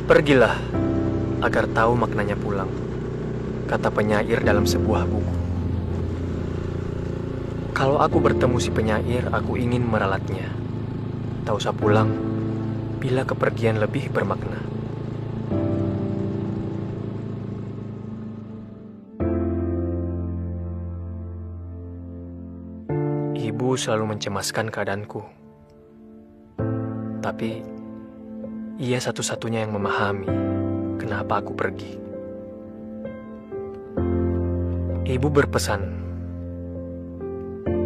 Pergilah agar tahu maknanya pulang, kata penyair dalam sebuah buku. Kalau aku bertemu si penyair, aku ingin meralatnya. Tak usah pulang bila kepergian lebih bermakna. Ibu selalu mencemaskan keadaanku. Tapi ia satu-satunya yang memahami kenapa aku pergi. Ibu berpesan,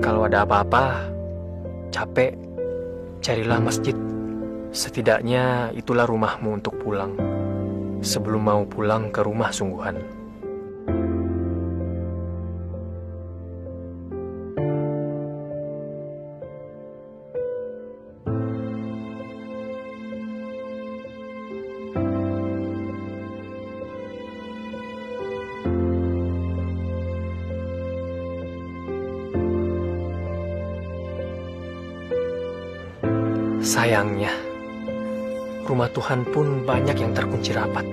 kalau ada apa-apa, capek, carilah masjid. Setidaknya itulah rumahmu untuk pulang, sebelum mau pulang ke rumah sungguhan. Sayangnya, rumah Tuhan pun banyak yang terkunci rapat.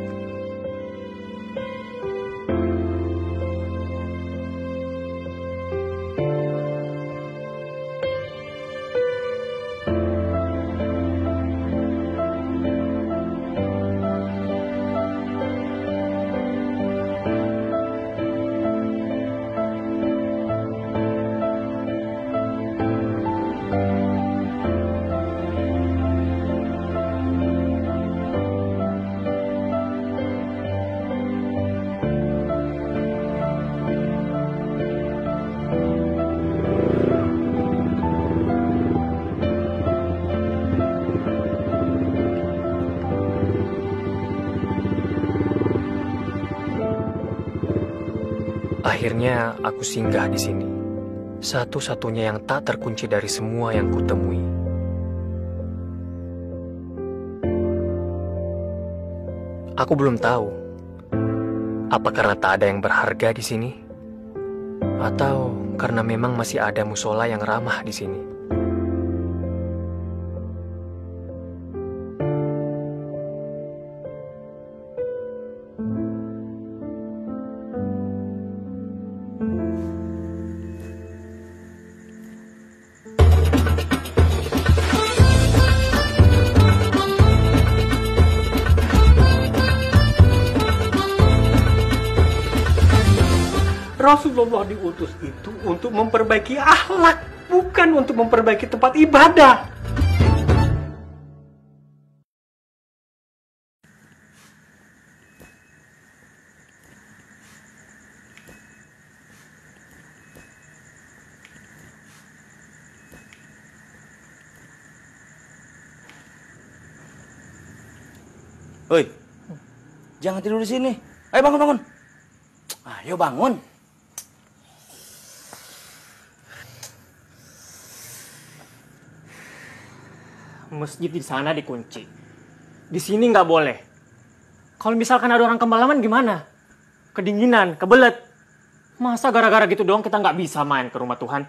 Akhirnya aku singgah di sini, satu-satunya yang tak terkunci dari semua yang kutemui. Aku belum tahu, apa karena tak ada yang berharga di sini, atau karena memang masih ada musola yang ramah di sini. Rasulullah diutus itu untuk memperbaiki akhlak, bukan untuk memperbaiki tempat ibadah. Woi, jangan tidur di sini. Ayo bangun, bangun. Ayo bangun. Masjid di sana dikunci. Di sini nggak boleh. Kalau misalkan ada orang kemalaman gimana? Kedinginan, kebelet. Masa gara-gara gitu doang kita nggak bisa main ke rumah Tuhan?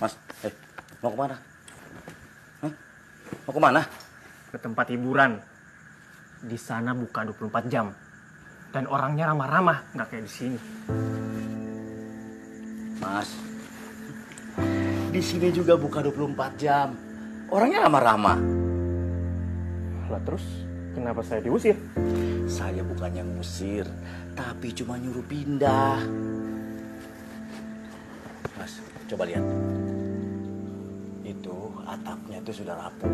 Mas, mau kemana? Hah? Mau kemana? Ke tempat hiburan. Di sana buka 24 jam. Dan orangnya ramah-ramah, nggak kayak di sini. Mas, di sini juga buka 24 jam. Orangnya ramah-ramah. Lah terus, kenapa saya diusir? Saya bukannya ngusir, tapi cuma nyuruh pindah. Mas, coba lihat. Itu atapnya itu sudah rapuh.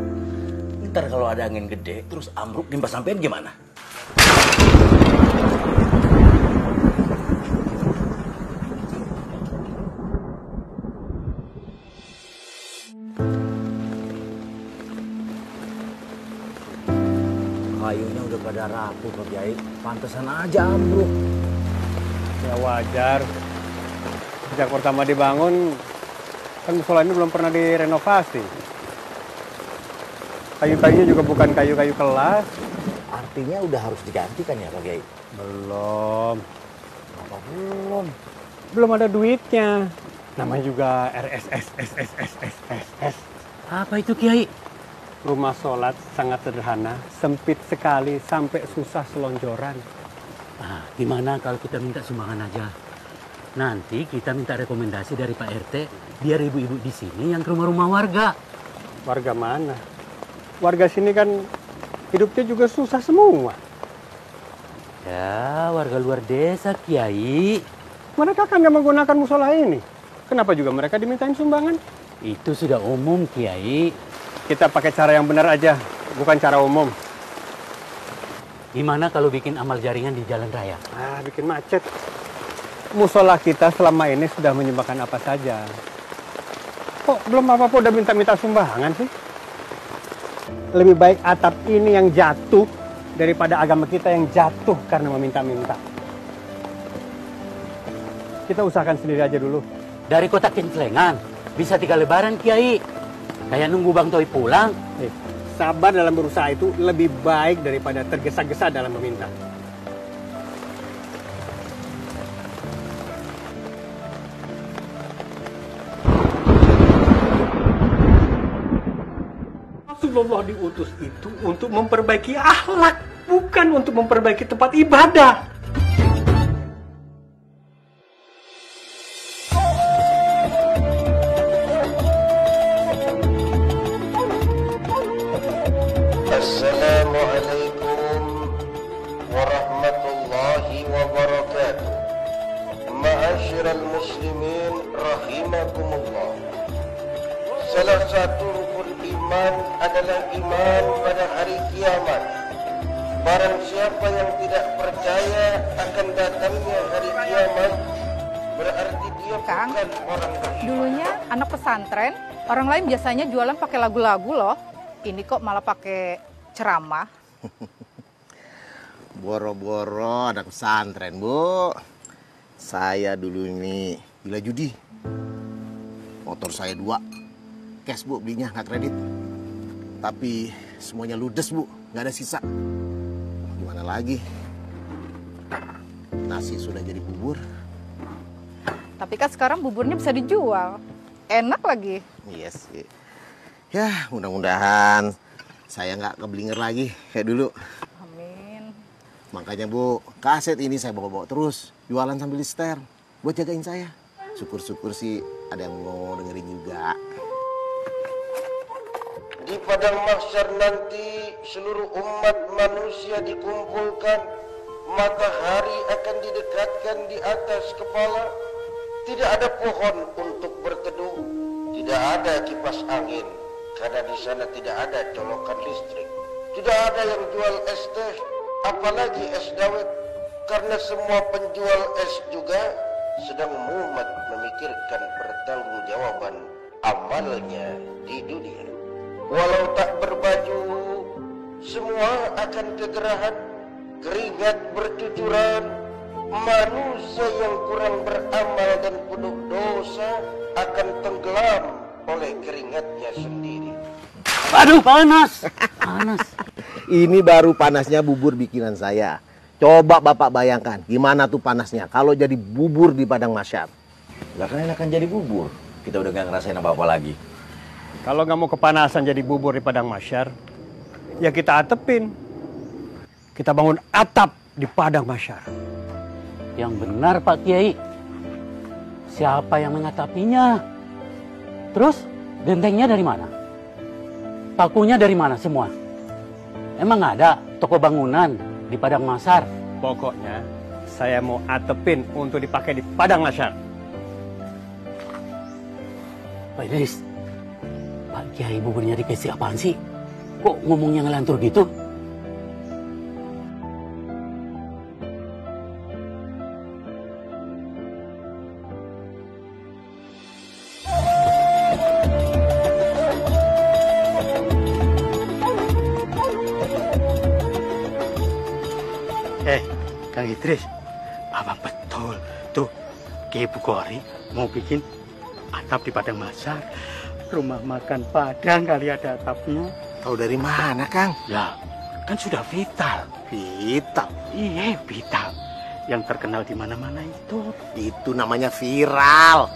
Ntar kalau ada angin gede, terus ambruk nimpa sampean gimana? Kayunya udah pada rapuh, Pak Kiai. Pantesan aja ambruk. Ya wajar. Sejak pertama dibangun, kan musola ini belum pernah direnovasi. Kayu-kayunya juga bukan kayu-kayu kelas. Artinya udah harus diganti kan ya, Pak Kiai? Belum. Apa belum? belum ada duitnya. Namanya juga RSS. Apa itu Kiai? Rumah sholat sangat sederhana, sempit sekali sampai susah selonjoran. Gimana kalau kita minta sumbangan aja? Nanti kita minta rekomendasi dari Pak RT, biar ibu-ibu di sini yang ke rumah-rumah warga. Warga mana? Warga sini kan hidupnya juga susah semua. Ya, warga luar desa, Kiai. Mereka kan nggak menggunakan musola ini. Kenapa juga mereka dimintain sumbangan? Itu sudah umum, Kiai. Kita pakai cara yang benar aja, bukan cara umum. Gimana kalau bikin amal jaringan di jalan raya? Bikin macet. Musola kita selama ini sudah menyumbangkan apa saja. Kok belum apa-apa udah minta-minta sumbangan sih? Lebih baik atap ini yang jatuh daripada agama kita yang jatuh karena meminta-minta. Kita usahakan sendiri aja dulu. Dari kota Kinclengan, bisa 3 lebaran, Kiai. Kayak nunggu Bang Toi pulang. Sabar dalam berusaha itu lebih baik daripada tergesa-gesa dalam meminta. Rasulullah diutus itu untuk memperbaiki akhlak, bukan untuk memperbaiki tempat ibadah. Assalamualaikum warahmatullahi wabarakatuh. Ma'asyiral muslimin rahimakumullah. Salah satu rukun iman adalah iman pada hari kiamat. Barang siapa yang tidak percaya akan datangnya hari kiamat, berarti dia Kang, bukan orang beriman. dulunya anak pesantren, orang lain biasanya jualan pakai lagu-lagu loh. Ini kok malah pakai ceramah. Boro-boro anak pesantren, Bu. Saya dulu ini gila judi. Motor saya 2. Cash, Bu, belinya nggak kredit. Tapi semuanya ludes, Bu. Nggak ada sisa. Gimana lagi? Nasi sudah jadi bubur. Tapi kan sekarang buburnya bisa dijual. Enak lagi. Iya sih. Ya, mudah-mudahan saya nggak keblinger lagi kayak dulu. Amin. Makanya, Bu, kaset ini saya bawa-bawa terus. Jualan sambil di setel. Buat jagain saya. Syukur-syukur sih ada yang mau dengerin juga. Di padang mahsyar nanti seluruh umat manusia dikumpulkan. Matahari akan didekatkan di atas kepala. Tidak ada pohon untuk berteduh. Tidak ada kipas angin. Karena di sana tidak ada colokan listrik. Tidak ada yang jual es teh, apalagi es dawet. Karena semua penjual es juga sedang mumet memikirkan pertanggungjawaban amalnya di dunia. Walau tak berbaju, semua akan kegerahan, keringat bercucuran. Manusia yang kurang beramal dan penuh dosa akan tenggelam oleh keringatnya sendiri. Aduh, panas. Panas. Ini baru panasnya bubur bikinan saya. Coba Bapak bayangkan, gimana tuh panasnya kalau jadi bubur di padang mahsyar. Lah kan enakan jadi bubur. Kita udah gak ngerasain apa-apa lagi. Kalau nggak mau kepanasan jadi bubur di padang mahsyar, ya kita atepin. Kita bangun atap di padang mahsyar. Yang benar, Pak Kiai. Siapa yang mengatapinya? Terus, gentengnya dari mana? Pakunya dari mana semua? Emang ada toko bangunan di padang mahsyar? Pokoknya, saya mau atepin untuk dipakai di padang mahsyar. Pak Idris, Pak Kiai buburnya dikasih apaan sih? Kok ngomongnya ngelantur gitu? Kang Idris, abang betul. Tuh, Kiai Bukhari mau bikin atap di padang mahsyar. Rumah makan Padang kali ada atapnya. Tahu dari mana, Kang? Ya, kan sudah vital. Vital. Iya, vital. yang terkenal di mana-mana itu. Itu namanya viral.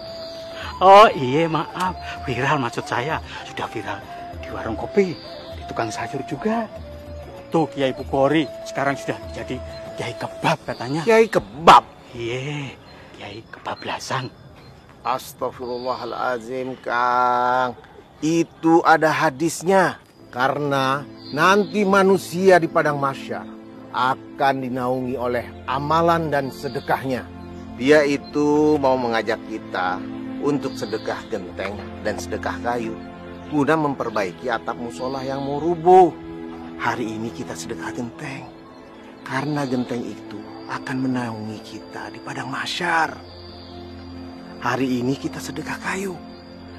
Oh iya, maaf. Viral maksud saya. Sudah viral di warung kopi, di tukang sayur juga. Tuh Kiai Bukhari sekarang sudah jadi Kiai Kebab katanya. Kiai Kebab? Iya, Kiai Kebablasan. Astagfirullahaladzim, Kang. Itu ada hadisnya. Karena nanti manusia di padang mahsyar akan dinaungi oleh amalan dan sedekahnya. Dia itu mau mengajak kita untuk sedekah genteng dan sedekah kayu guna memperbaiki atap musola yang mau rubuh. Hari ini kita sedekah genteng karena genteng itu akan menaungi kita di padang mahsyar. Hari ini kita sedekah kayu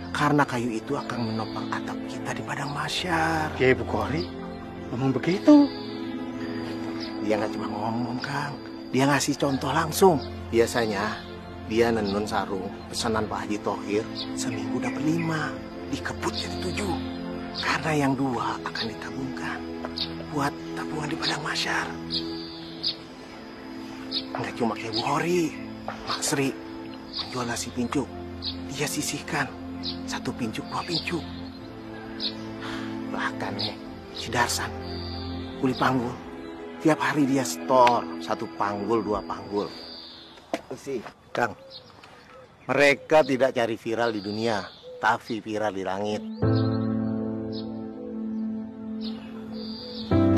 karena kayu itu akan menopang atap kita di padang mahsyar. Kiai Bukhari ngomong begitu. Dia nggak cuma ngomong, Kang. Dia ngasih contoh langsung. Biasanya dia nenun sarung pesanan Pak Haji Thohir seminggu dapat 5, dikebut jadi 7. Karena yang 2 akan ditabungkan buat tabungan di padang mahsyar. Nggak cuma kayak Bukhari, Mak Sri menjual nasi pincuk. Dia sisihkan 1 pincuk 2 pincuk. Bahkan nih si Darsan kuli panggul, tiap hari dia store 1 panggul 2 panggul. Sih, Kang, mereka tidak cari viral di dunia, tapi viral di langit.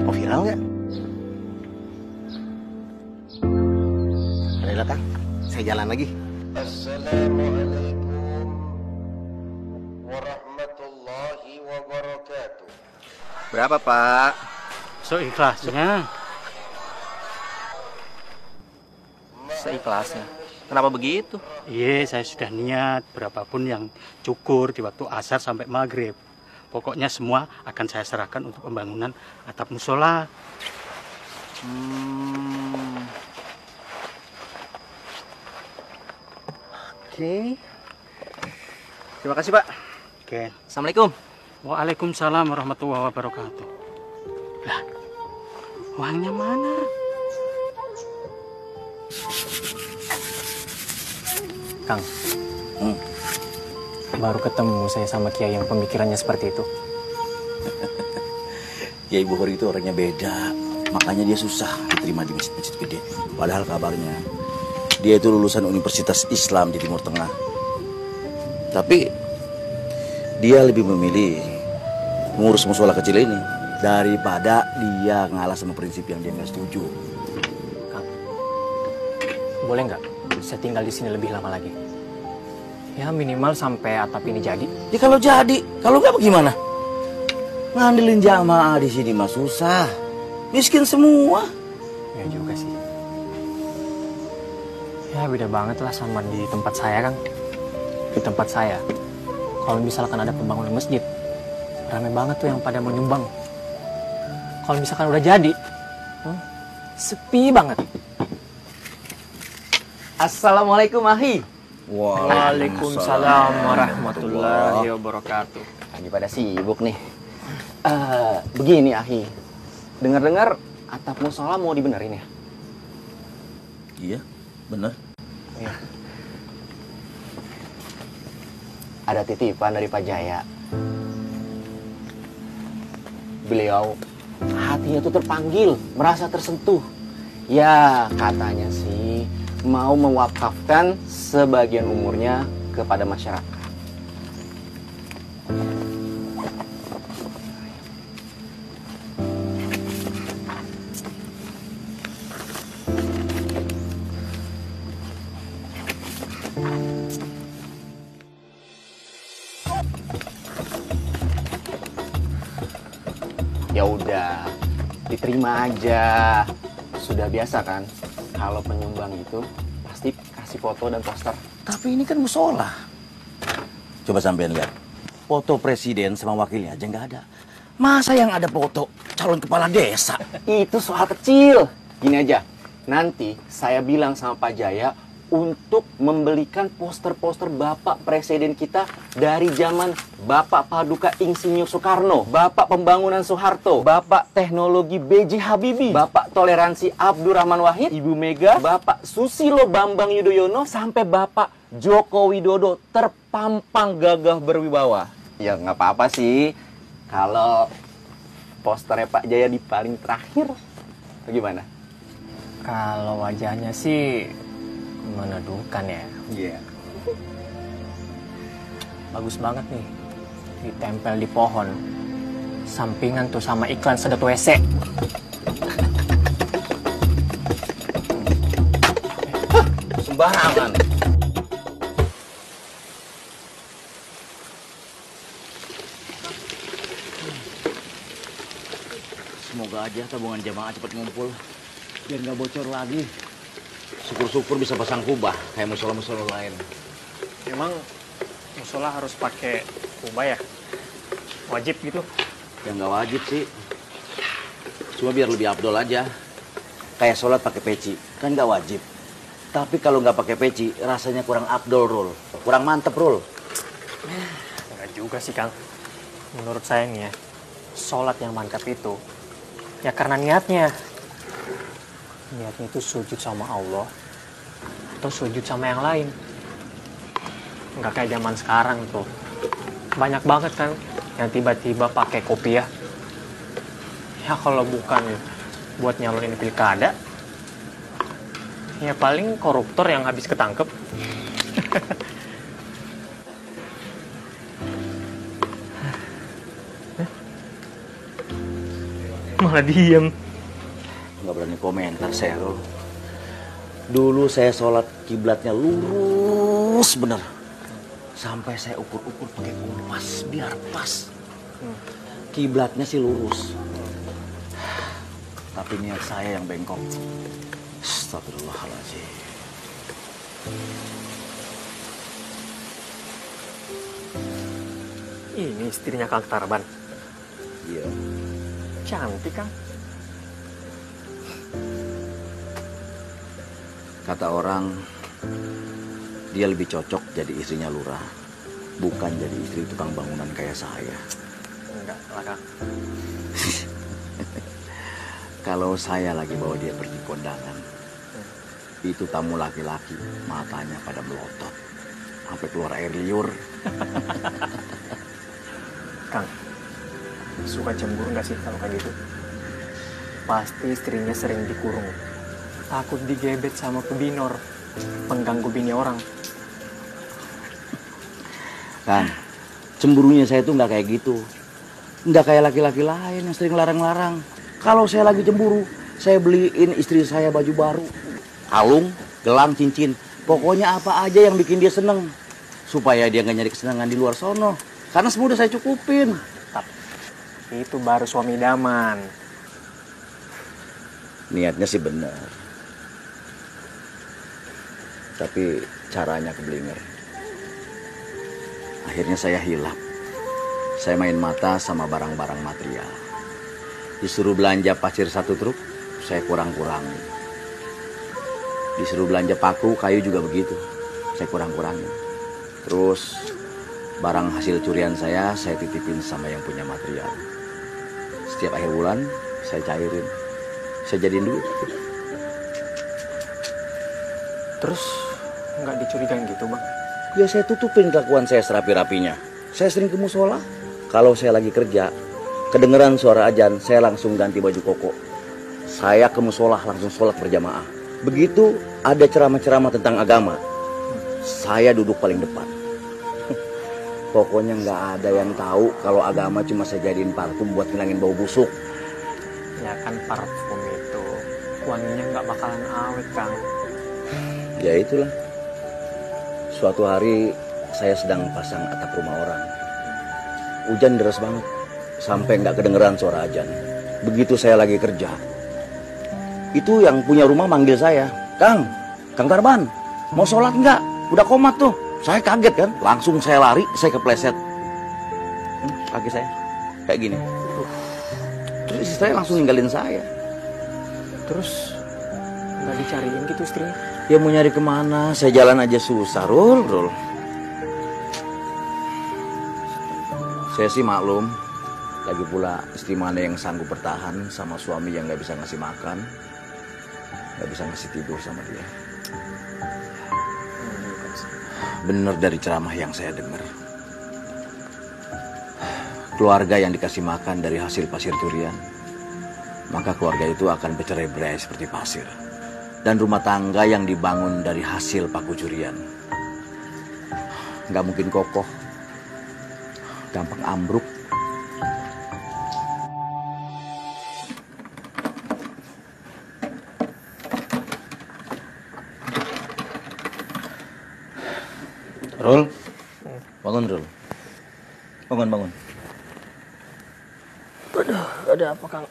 Mau viral nggak? Ayolah, Kang, saya jalan lagi. Assalamualaikum warahmatullahi wabarakatuh. Berapa, Pak? Seikhlasnya. Seikhlasnya. Kenapa begitu? Iya, saya sudah niat berapapun yang cukur di waktu asar sampai maghrib. Pokoknya semua akan saya serahkan untuk pembangunan atap musola. Oke. Terima kasih, Pak. Oke. Assalamualaikum. Waalaikumsalam warahmatullahi wabarakatuh. Lah, uangnya mana? Kang, baru ketemu saya sama Kiai yang pemikirannya seperti itu. Kiai Bukhari itu orangnya beda. Makanya dia susah diterima di masjid-masjid gede. Padahal kabarnya dia itu lulusan Universitas Islam di Timur Tengah. Tapi dia lebih memilih mengurus musola kecil ini daripada dia ngalah sama prinsip yang dia nggak setuju. Kang, boleh nggak saya tinggal di sini lebih lama lagi? Ya minimal sampai atap ini jadi. Ya kalau jadi, kalau nggak bagaimana? Ngandelin jamaah di sini mah susah, miskin semua. Ya juga sih. Ya beda banget lah sama di tempat saya, Kang. Di tempat saya, kalau misalkan ada pembangunan masjid, ramai banget tuh yang pada mau nyumbang. Kalau misalkan udah jadi, sepi banget. Assalamualaikum, Ahi. Waalaikumsalam warahmatullahi wabarakatuh. Lagi pada sibuk nih. Begini, Ahi. Dengar-dengar atap musola mau dibenerin ya? Iya, bener. Iya. Ada titipan dari Pak Jaya. Beliau hatinya tuh terpanggil, merasa tersentuh. Ya, katanya sih mau mewakafkan sebagian umurnya kepada masyarakat. Ya udah, diterima aja. Sudah biasa kan? Kalau penyumbang itu pasti kasih foto dan poster. Tapi ini kan musola. Coba sampean lihat. Foto presiden sama wakilnya aja nggak ada. Masa yang ada foto calon kepala desa? Itu soal kecil. Gini aja, nanti saya bilang sama Pak Jaya untuk membelikan poster-poster Bapak Presiden kita dari zaman Bapak Paduka Insinyur Soekarno, Bapak Pembangunan Soeharto, Bapak Teknologi B.J. Habibie, Bapak Toleransi Abdurrahman Wahid, Ibu Mega, Bapak Susilo Bambang Yudhoyono, sampai Bapak Joko Widodo terpampang gagah berwibawa. Ya nggak apa-apa sih kalau posternya Pak Jaya di paling terakhir. Bagaimana? Kalau wajahnya sih meneduhkan ya. Iya. Bagus banget nih. Ditempel di pohon. Sampingan tuh sama iklan sedot WC. Sembarangan. Semoga aja tabungan jamaah cepat ngumpul biar nggak bocor lagi. Syukur-syukur bisa pasang kubah kayak musola-musola lain. Emang musola harus pakai kubah ya? Wajib gitu? Ya nggak wajib sih. Cuma biar lebih afdol aja. Kayak sholat pakai peci, kan nggak wajib. Tapi kalau nggak pakai peci, rasanya kurang afdol, Rul. Kurang mantep, Rul. Enggak juga sih, Kang. Menurut saya nih ya, sholat yang mantap itu ya karena niatnya. Niatnya itu sujud sama Allah atau sujud sama yang lain. Nggak kayak zaman sekarang tuh. Banyak banget kan yang tiba-tiba pakai kopiah. Ya kalau bukan buat nyalonin pilkada, ya paling koruptor yang habis ketangkep. Malah diem. Nggak berani komentar saya, Rul. Dulu saya sholat kiblatnya lurus bener. Sampai saya ukur-ukur pakai kompas biar pas. Kiblatnya sih lurus. Tapi niat saya yang bengkok. Astagfirullahaladzim. Ini istrinya Kang Tarban. Iya. Cantik, Kang. Kata orang, dia lebih cocok jadi istrinya lurah. Bukan jadi istri tukang bangunan kayak saya. Enggak lah, Kang. Kalau saya lagi bawa dia pergi kondangan, itu tamu laki-laki, matanya pada melotot. Sampai keluar air liur. Kang, suka cemburu nggak sih kalau kayak gitu? Pasti istrinya sering dikurung. Takut digebet sama pebinor, pengganggu bini orang. Kan, cemburunya saya tuh nggak kayak gitu. Nggak kayak laki-laki lain yang sering larang-larang. Kalau saya lagi cemburu, saya beliin istri saya baju baru. Kalung, gelang, cincin. Pokoknya apa aja yang bikin dia seneng. Supaya dia nggak nyari kesenangan di luar sono. Karena semua udah saya cukupin. Itu baru suami idaman. Niatnya sih benar. Tapi caranya keblinger. Akhirnya saya hilap. Saya main mata sama barang-barang material. Disuruh belanja pasir 1 truk, saya kurang-kurangin. Disuruh belanja paku, kayu juga begitu. Saya kurang-kurangin. Terus barang hasil curian saya titipin sama yang punya material. Setiap akhir bulan, saya cairin. Saya jadiin duit. Terus nggak dicurigain gitu, Bang? Ya saya tutupin kelakuan saya serapi-rapinya. Saya sering ke musola. Kalau saya lagi kerja, kedengeran suara azan, saya langsung ganti baju koko. Saya ke musola langsung sholat berjamaah. Begitu ada ceramah-ceramah tentang agama, saya duduk paling depan. Pokoknya nggak ada yang tahu kalau agama cuma saya jadiin parfum buat ngilangin bau busuk. Ya kan parfum itu wanginya nggak bakalan awet, Kang. Ya itulah. Suatu hari saya sedang pasang atap rumah orang. Hujan deras banget. Sampai nggak kedengeran suara azan. Begitu saya lagi kerja, itu yang punya rumah manggil saya, Kang Tarban, mau sholat nggak? Udah komat tuh. Saya kaget kan, langsung saya lari, saya kepleset. Kaki saya kayak gini. Terus istri saya langsung ninggalin saya. Terus Nggak dicariin gitu istrinya. Ya mau nyari kemana? Saya jalan aja susah, Rul. Saya sih maklum. Lagi pula istri mana yang sanggup bertahan sama suami yang nggak bisa ngasih makan, nggak bisa ngasih tidur sama dia. Bener dari ceramah yang saya dengar. Keluarga yang dikasih makan dari hasil pasir curian, maka keluarga itu akan bercerai-berai seperti pasir. Dan rumah tangga yang dibangun dari hasil paku curian nggak mungkin kokoh, gampang ambruk. Rul, bangun Rul, bangun. Aduh, ada apa Kang?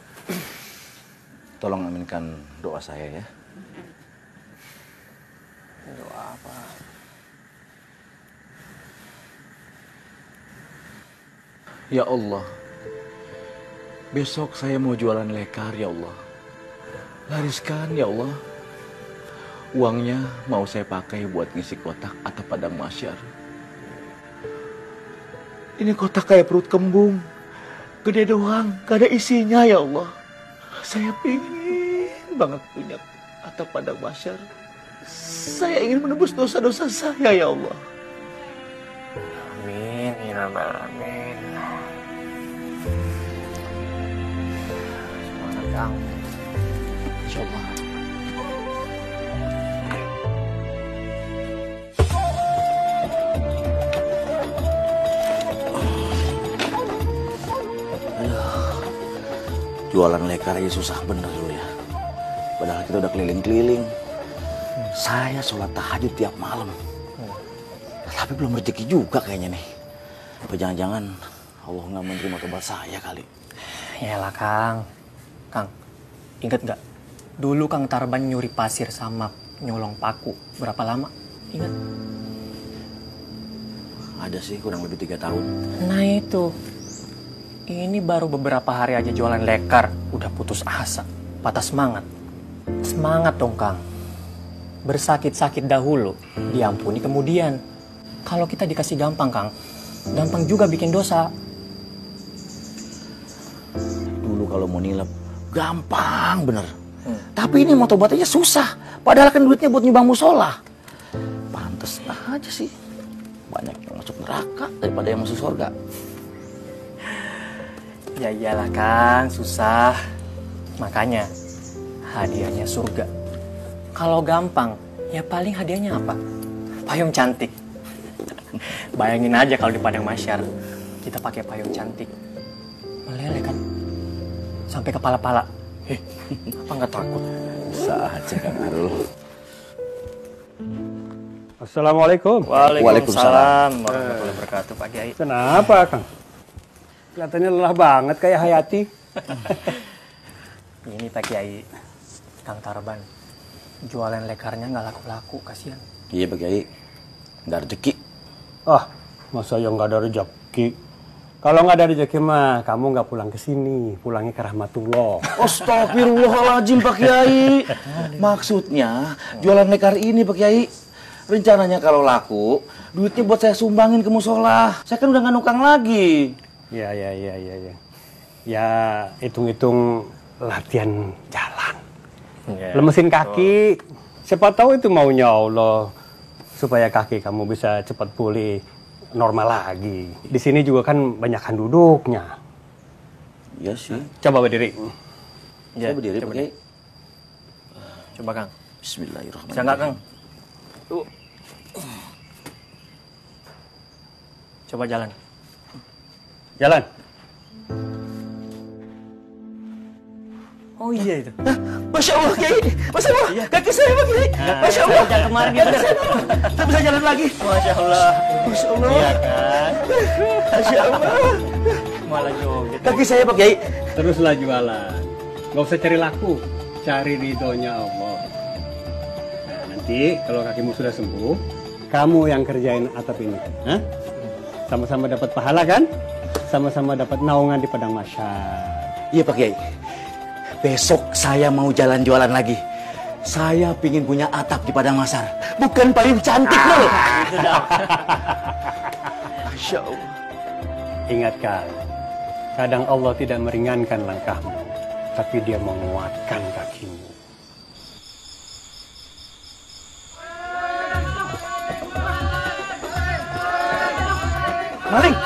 Tolong aminkan doa saya ya. Doa apa? Ya Allah, besok saya mau jualan lekar ya Allah. Lariskan ya Allah. Uangnya mau saya pakai buat ngisi kotak atau padang masyar. Ini kotak kayak perut kembung. Gede doang, gak ada isinya ya Allah. Saya pingin banget punya atau padang masyar. Saya ingin menebus dosa-dosa saya ya Allah. Amin, ya Rabbal Alamin. Semangat Kang. Insyaallah. Jualan lekar aja susah bener dulu ya. Padahal kita udah keliling-keliling. Saya sholat tahajud tiap malam. Tapi belum rezeki juga kayaknya nih. Apa jangan-jangan Allah nggak menerima tobat saya kali. Yalah Kang. Kang, ingat nggak? Dulu Kang Tarban nyuri pasir sama nyolong paku. Berapa lama? Ingat? Ada sih kurang lebih 3 tahun. Nah itu. Ini baru beberapa hari aja jualan lekar. Udah putus asa. Patah semangat. Semangat dong Kang. Bersakit-sakit dahulu. Diampuni kemudian. Kalau kita dikasih gampang Kang. Gampang juga bikin dosa. Dulu kalau mau nilep, gampang bener. Tapi ini mau tobatnya susah. Padahal kan duitnya buat nyumbang musola. Pantes aja sih. Banyak yang masuk neraka daripada yang masuk surga. Ya iyalah Kang, susah. Makanya hadiahnya surga. Kalau gampang, ya paling hadiahnya apa? Payung cantik. Bayangin aja kalau di padang masyar kita pakai payung cantik. Meleleh kan? Sampai kepala-pala. Apa nggak takut? Bisa aja Kang Arul. Assalamualaikum. Waalaikumsalam warahmatullahi wabarakatuh Pak Kiai. Kenapa Kang? Kelihatannya lelah banget kayak Hayati. Ini Pak Kiai, Kang Tarban. Jualan lekarnya nggak laku-laku, kasihan. Iya Pak Kiai, nggak rezeki. Ah, masa yang nggak ada rezeki? Kalau nggak ada rezeki mah, kamu nggak pulang ke sini, pulangnya ke Rahmatullah. Astagfirullahaladzim Pak Kiai. Maksudnya jualan lekar ini Pak Kiai. Rencananya kalau laku, duitnya buat saya sumbangin ke musola. Saya kan udah nggak nukang lagi. Ya. Ya, hitung-hitung latihan jalan. Ya, Lemesin kaki. Siapa tahu itu maunya Allah. Supaya kaki kamu bisa cepat pulih normal lagi. Di sini juga kan banyakan duduknya. Iya sih. Coba berdiri. Ya, Saya berdiri Pak Kiai. Coba Kang. Bismillahirrahmanirrahim. Bisa nggak Kang? Tuh. Coba jalan. Jalan. Oh iya itu. Masya Allah Kiai. Masya Allah. Kaki saya Pak Kiai. Masya Allah. Jangan kemarin gitu. Saya bisa jalan lagi. Masya Allah. Masya Allah. Iya kan? Masya Allah. Malah joget. Kaki saya Pak Kiai. Teruslah jualan. Gak usah cari laku. Cari ridhonya Allah. Nah, nanti kalau kakimu sudah sembuh, kamu yang kerjain atap ini. Hah? Sama-sama dapat pahala kan? Sama-sama dapat naungan di padang masyar. Iya Pak Kiai. Besok saya mau jalan jualan lagi. Saya pingin punya atap di Padang Masar, bukan payung cantik loh. Masya Allah. Ingatkan, kadang Allah tidak meringankan langkahmu, tapi Dia menguatkan kakimu. Maling!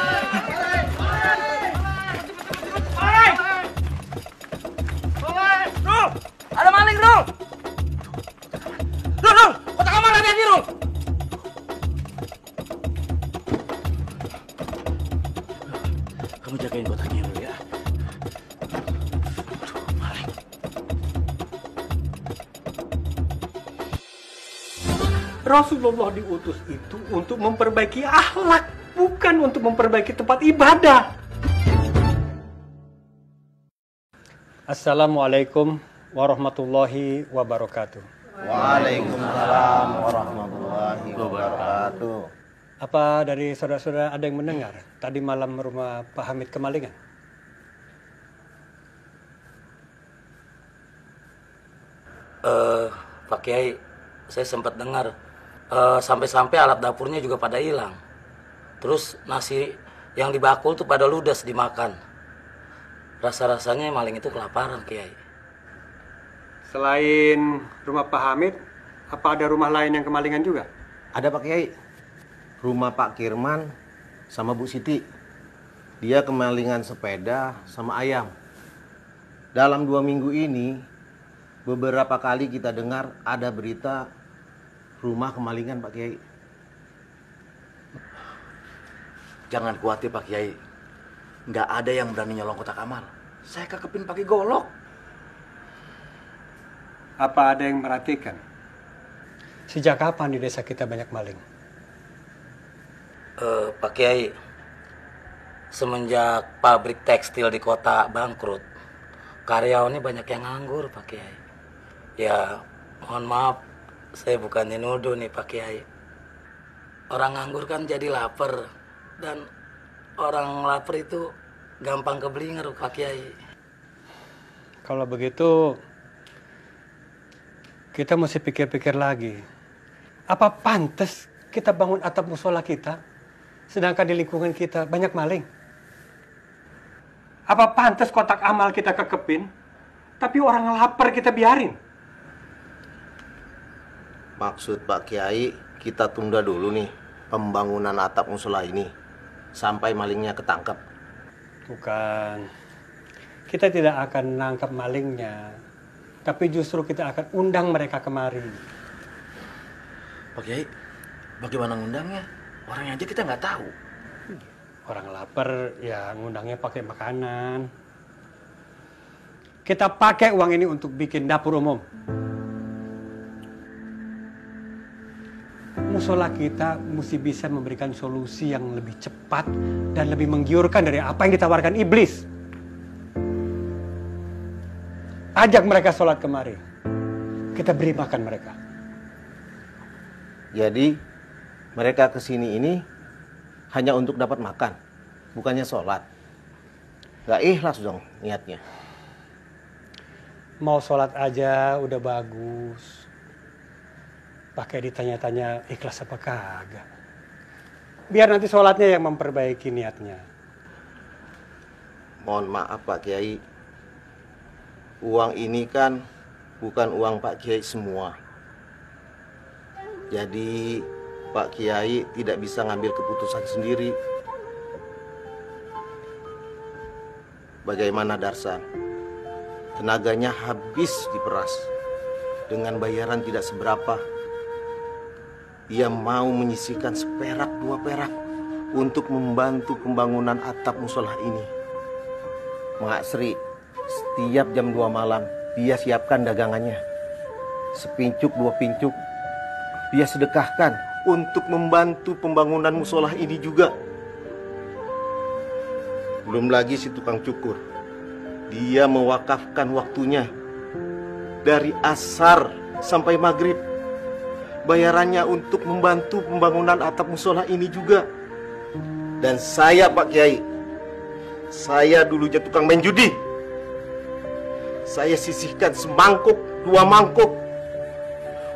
Ada maling, Rul! Rul! Kotak kamar hati-hati, Rul! Kamu jagain kotaknya dulu ya. Maling. Rasulullah diutus itu untuk memperbaiki akhlak, bukan untuk memperbaiki tempat ibadah. Assalamualaikum warahmatullahi wabarakatuh. Waalaikumsalam warahmatullahi wabarakatuh. Apa dari saudara-saudara ada yang mendengar tadi malam rumah Pak Hamid kemalingan? Pak Kiai, saya sempat dengar sampai-sampai alat dapurnya juga pada hilang. Terus nasi yang dibakul tuh pada ludes dimakan. Rasa-rasanya maling itu kelaparan, Kiai. Selain rumah Pak Hamid, apa ada rumah lain yang kemalingan juga? Ada Pak Kiai. Rumah Pak Kirman sama Bu Siti. Dia kemalingan sepeda sama ayam. Dalam 2 minggu ini, beberapa kali kita dengar ada berita rumah kemalingan Pak Kiai. Jangan khawatir Pak Kiai. Nggak ada yang berani nyolong kotak amal. Saya kekepin pakai golok. Apa ada yang merhatikan? Sejak kapan di desa kita banyak maling? Pak Kiai, semenjak pabrik tekstil di kota bangkrut, karyawannya banyak yang nganggur, Pak Kiai. Ya, mohon maaf, saya bukannya nuduh nih Pak Kiai. Orang nganggur kan jadi lapar, dan orang lapar itu gampang keblinger, Pak Kiai. Kalau begitu, kita mesti pikir-pikir lagi. Apa pantas kita bangun atap musola kita, sedangkan di lingkungan kita banyak maling? Apa pantas kotak amal kita kekepin, tapi orang lapar kita biarin? Maksud Pak Kiai, kita tunda dulu nih pembangunan atap musola ini sampai malingnya ketangkep. Bukan. Kita tidak akan nangkap malingnya, tapi justru kita akan undang mereka kemari. Pak Kiai, bagaimana ngundangnya? Orangnya aja kita nggak tahu. Orang lapar, ya ngundangnya pakai makanan. Kita pakai uang ini untuk bikin dapur umum. Musola kita mesti bisa memberikan solusi yang lebih cepat dan lebih menggiurkan dari apa yang ditawarkan iblis. Ajak mereka sholat kemari. Kita beri makan mereka. Jadi mereka kesini ini hanya untuk dapat makan, bukannya sholat. Gak ikhlas dong niatnya. Mau sholat aja udah bagus. Pakai ditanya-tanya ikhlas apa kagak. Biar nanti sholatnya yang memperbaiki niatnya. Mohon maaf Pak Kiai, uang ini kan bukan uang Pak Kiai semua. Jadi Pak Kiai tidak bisa ngambil keputusan sendiri. Bagaimana Darsan? Tenaganya habis diperas dengan bayaran tidak seberapa. Dia mau menyisihkan seperak 2 perak untuk membantu pembangunan atap musola ini. Mak Sri, setiap jam 2 malam dia siapkan dagangannya. Sepincuk 2 pincuk dia sedekahkan untuk membantu pembangunan musola ini juga. Belum lagi si tukang cukur. Dia mewakafkan waktunya dari asar sampai maghrib. Bayarannya untuk membantu pembangunan atap musola ini juga. Dan saya Pak Kiai, saya dulunya tukang main judi. Saya sisihkan semangkuk, 2 mangkuk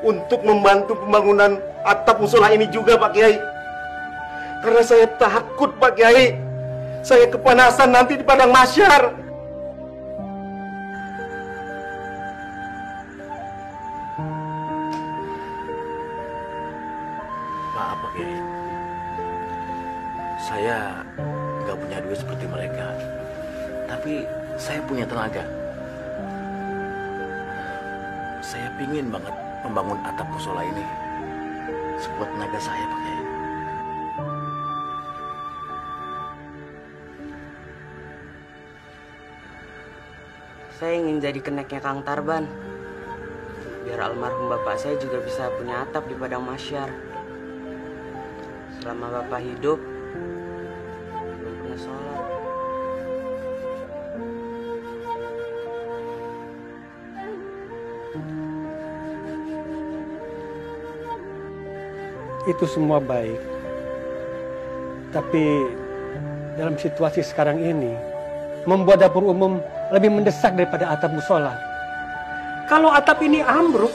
untuk membantu pembangunan atap musola ini juga, Pak Kiai. Karena saya takut, Pak Kiai. Saya kepanasan nanti di padang mahsyar. Maaf, Pak Kiai. Saya nggak punya duit seperti mereka. Tapi saya punya tenaga. Saya pingin banget membangun atap musola ini. Sekuat tenaga saya, Pak Kiai. Saya ingin jadi keneknya Kang Tarban. Biar almarhum bapak saya juga bisa punya atap di padang mahsyar. Selama bapak hidup, belum pernah sholat. Itu semua baik. Tapi dalam situasi sekarang ini, membuat dapur umum lebih mendesak daripada atap musola. Kalau atap ini ambruk,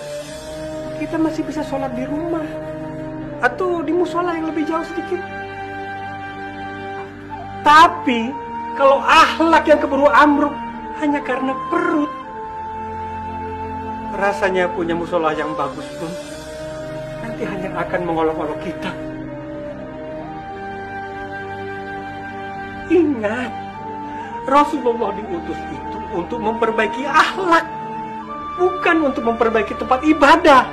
kita masih bisa sholat di rumah. Atau di musola yang lebih jauh sedikit. Tapi, kalau akhlak yang keburu ambruk hanya karena perut, rasanya punya musola yang bagus pun nanti hanya akan mengolok-olok kita. Ingat, Rasulullah diutus itu untuk memperbaiki akhlak, bukan untuk memperbaiki tempat ibadah.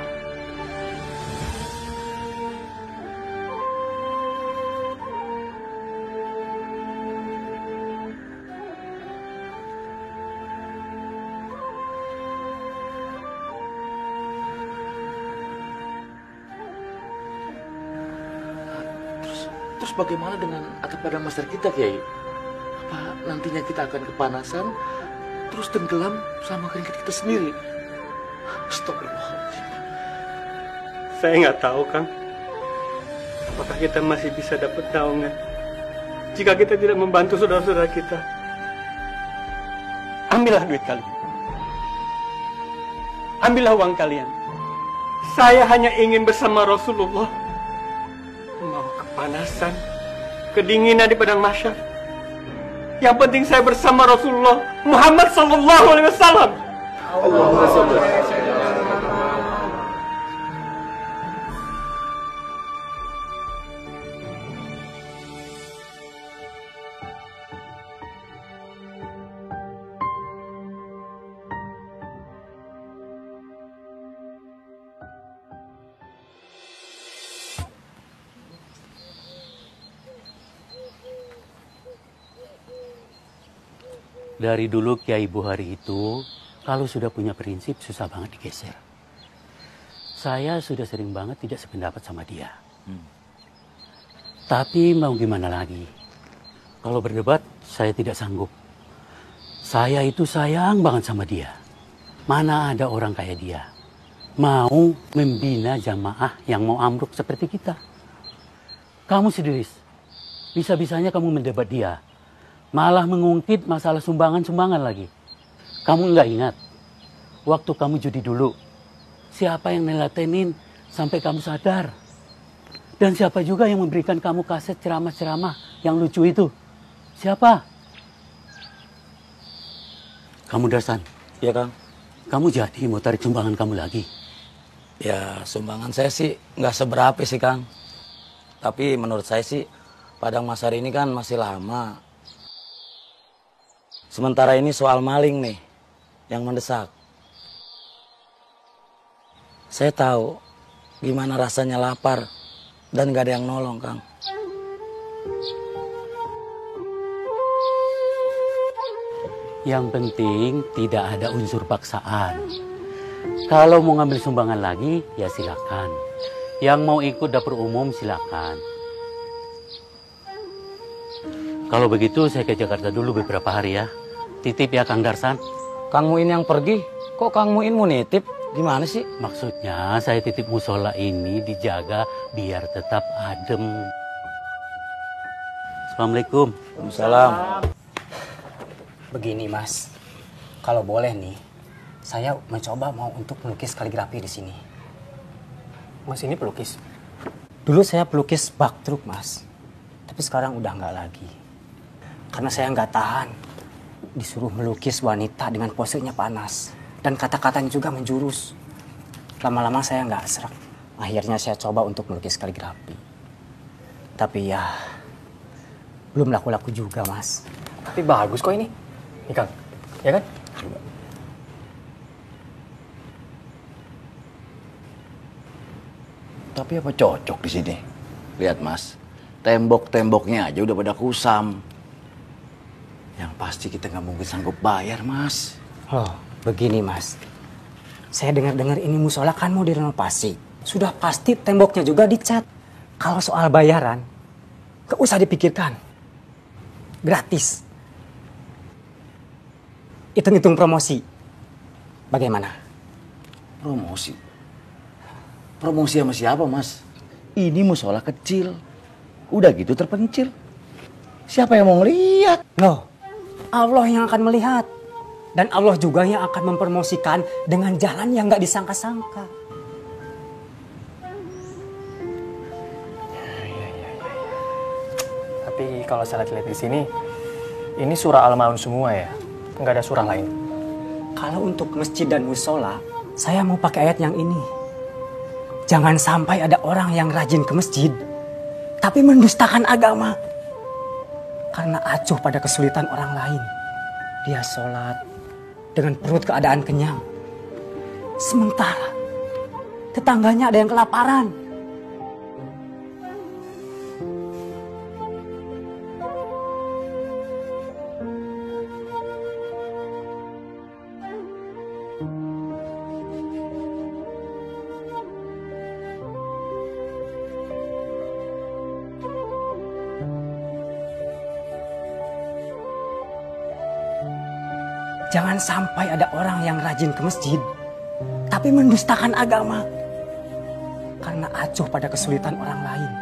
Terus bagaimana dengan atap padang mahsyar kita, Kiai? Apa nantinya kita akan kepanasan, terus tenggelam sama keringat kita sendiri? Astagfirullahaladzim. Saya nggak tahu, Kang. Apakah kita masih bisa dapat naungan jika kita tidak membantu saudara-saudara kita? Ambillah duit kalian. Ambillah uang kalian. Saya hanya ingin bersama Rasulullah. Mau kepanasan, kedinginan di padang mahsyar. Yang penting saya bersama Rasulullah Muhammad sallallahu alaihi wasallam. Allahumma shalli ala sayyidina Muhammad. Dari dulu Kiai Buhari itu, kalau sudah punya prinsip susah banget digeser. Saya sudah sering banget tidak sependapat sama dia. Tapi mau gimana lagi? Kalau berdebat, saya tidak sanggup. Saya itu sayang banget sama dia. Mana ada orang kayak dia mau membina jamaah yang mau ambruk seperti kita. Kamu sendiri, bisa-bisanya kamu mendebat dia. Malah mengungkit masalah sumbangan-sumbangan lagi. Kamu nggak ingat, waktu kamu judi dulu, siapa yang nelatenin sampai kamu sadar? Dan siapa juga yang memberikan kamu kaset ceramah-ceramah yang lucu itu? Siapa? Kamu Dasan. Iya, Kang. Kamu jadi mau tarik sumbangan kamu lagi? Ya, sumbangan saya sih nggak seberapa sih, Kang. Tapi menurut saya sih, padang mahsyar ini kan masih lama. Sementara ini soal maling nih, yang mendesak. Saya tahu gimana rasanya lapar dan gak ada yang nolong, Kang. Yang penting tidak ada unsur paksaan. Kalau mau ngambil sumbangan lagi, ya silakan. Yang mau ikut dapur umum silakan. Kalau begitu saya ke Jakarta dulu beberapa hari ya. Titip ya Kang Darsan. Kang Muin yang pergi, kok Kang Muin mau nitip? Gimana sih? Maksudnya saya titip musola ini dijaga biar tetap adem. Assalamualaikum. Waalaikumsalam. Begini Mas, kalau boleh nih, saya mencoba mau untuk melukis kaligrafi di sini. Mas ini pelukis? Dulu saya pelukis bak truk, Mas. Tapi sekarang udah nggak lagi. Karena saya nggak tahan disuruh melukis wanita dengan posenya panas. Dan kata-katanya juga menjurus. Lama-lama saya nggak serak. Akhirnya saya coba untuk melukis kaligrafi. Tapi ya, belum laku-laku juga, Mas. Tapi bagus kok ini. Nih Kang, ya kan? Tapi apa cocok di sini? Lihat Mas, tembok-temboknya aja udah pada kusam. Yang pasti kita nggak mungkin sanggup bayar, Mas. Oh, begini, Mas. Saya dengar-dengar ini musola kan mau direnovasi. Sudah pasti temboknya juga dicat. Kalau soal bayaran, gak usah dipikirkan. Gratis. Hitung-hitung promosi. Bagaimana? Promosi? Promosi sama siapa, Mas? Ini musola kecil. Udah gitu terpencil. Siapa yang mau ngeliat? Loh, Allah yang akan melihat. Dan Allah juga yang akan mempromosikan dengan jalan yang gak disangka-sangka. Tapi kalau saya lihat di sini, ini surah Al-Ma'un semua ya? Nggak ada surah lain? Kalau untuk masjid dan musola, saya mau pakai ayat yang ini. Jangan sampai ada orang yang rajin ke masjid, tapi mendustakan agama. Karena acuh pada kesulitan orang lain. Dia sholat dengan perut keadaan kenyang. Sementara tetangganya ada yang kelaparan. Jangan sampai ada orang yang rajin ke masjid, tapi mendustakan agama. Karena acuh pada kesulitan orang lain.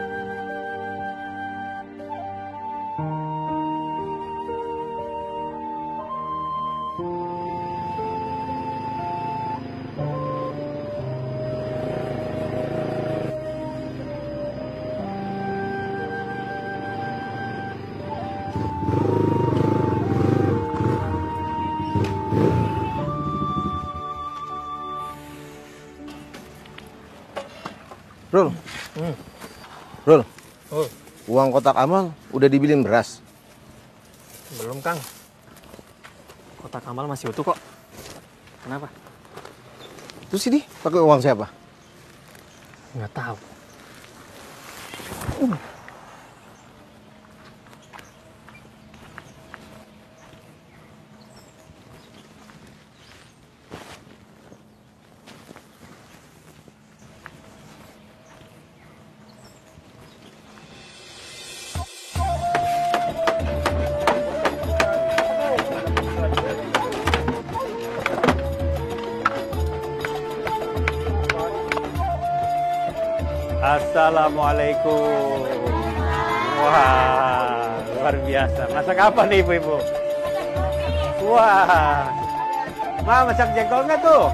Rul, Rul, uang kotak amal udah dibilin beras? Belum Kang. Kotak amal masih utuh kok. Kenapa? Terus ini pakai uang siapa? Nggak tahu. Assalamualaikum. Wah, luar biasa. Masak apa nih ibu-ibu? Wah, Ma masak jengkol nggak tuh?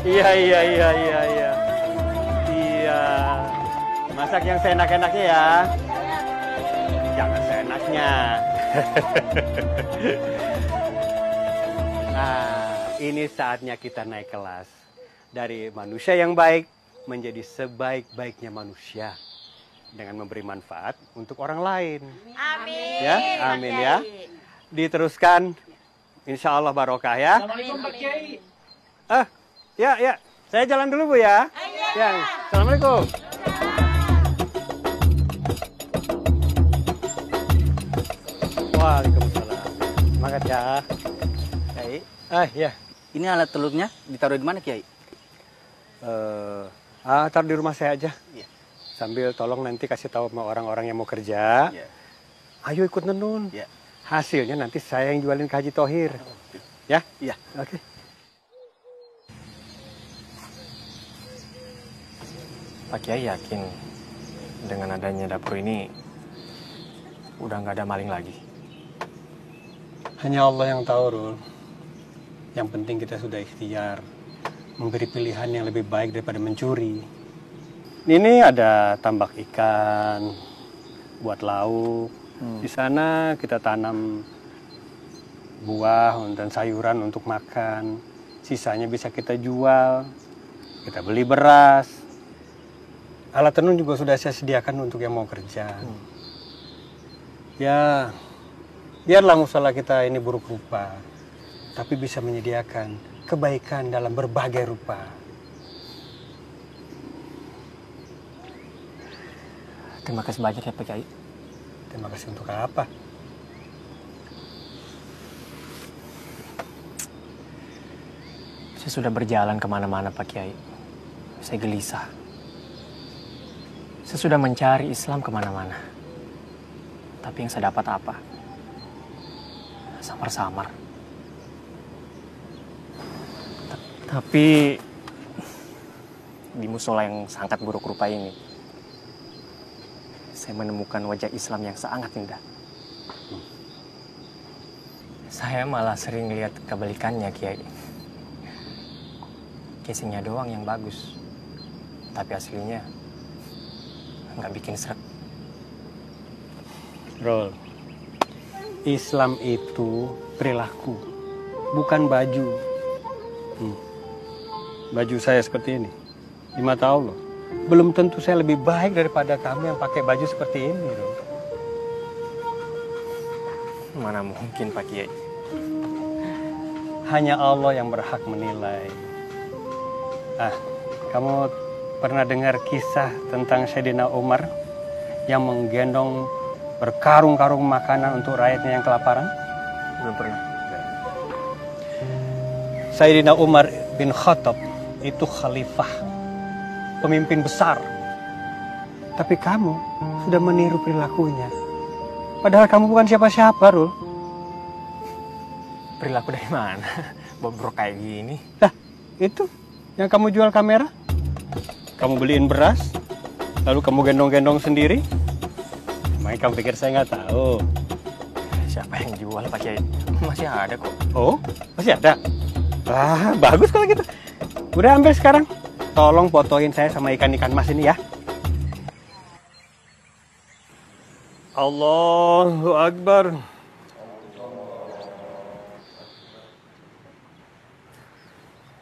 Iya. Iya. Masak yang seenak-enaknya ya. Jangan seenaknya. Nah, ini saatnya kita naik kelas. Dari manusia yang baik menjadi sebaik-baiknya manusia dengan memberi manfaat untuk orang lain. Amin. Ya, amin ya. Diteruskan, insya Allah barokah ya. Assalamualaikum Pak Kiai. Ya. Saya jalan dulu Bu ya. Ya. Assalamualaikum. Waalaikumsalam. Semangat ya. Kiai. Ya. Ini alat telurnya ditaruh di mana, Kiai? Taruh di rumah saya aja. Iya. Sambil tolong nanti kasih tahu sama orang-orang yang mau kerja. Iya. Ayo ikut nenun. Iya. Hasilnya nanti saya yang jualin ke Haji Thohir. Ya? Iya. Oke. Pak Kiai yakin dengan adanya dapur ini udah nggak ada maling lagi? Hanya Allah yang tahu, Rul. Yang penting kita sudah ikhtiar. memberi pilihan yang lebih baik daripada mencuri. Ini ada tambak ikan buat lauk. Di sana kita tanam buah dan sayuran untuk makan. Sisanya bisa kita jual. Kita beli beras. Alat tenun juga sudah saya sediakan untuk yang mau kerja. Ya, biarlah musola kita ini buruk rupa, tapi bisa menyediakan kebaikan dalam berbagai rupa. Terima kasih banyak ya Pak Kiai. Terima kasih untuk apa? Saya sudah berjalan kemana-mana Pak Kiai. Saya gelisah. Saya sudah mencari Islam kemana-mana. Tapi yang saya dapat apa? Samar-samar. Tapi di musola yang sangat buruk rupa ini, saya menemukan wajah Islam yang sangat indah. Saya malah sering lihat kebalikannya, Kiai. Casingnya doang yang bagus, tapi aslinya nggak bikin seret. Rol, Islam itu perilaku, bukan baju. Baju saya seperti ini, di mata Allah, belum tentu saya lebih baik daripada kamu yang pakai baju seperti ini, Rol. Mana mungkin, Pak Kiai? Hanya Allah yang berhak menilai. Kamu pernah dengar kisah tentang Sayyidina Umar yang menggendong berkarung-karung makanan untuk rakyatnya yang kelaparan? Belum pernah. Sayyidina Umar bin Khattab itu khalifah, pemimpin besar. Tapi kamu sudah meniru perilakunya. Padahal kamu bukan siapa-siapa, Rul. Perilaku dari mana? Bobrok kayak gini. Nah, itu yang kamu jual kamera. Kamu beliin beras, lalu kamu gendong-gendong sendiri. Emangnya kamu pikir saya nggak tahu? Siapa yang jual, Pak Kiai? Masih ada kok. Oh, masih ada? Wah, bagus kalau gitu. Udah ambil sekarang. Tolong fotoin saya sama ikan-ikan mas ini ya. Allahu Akbar.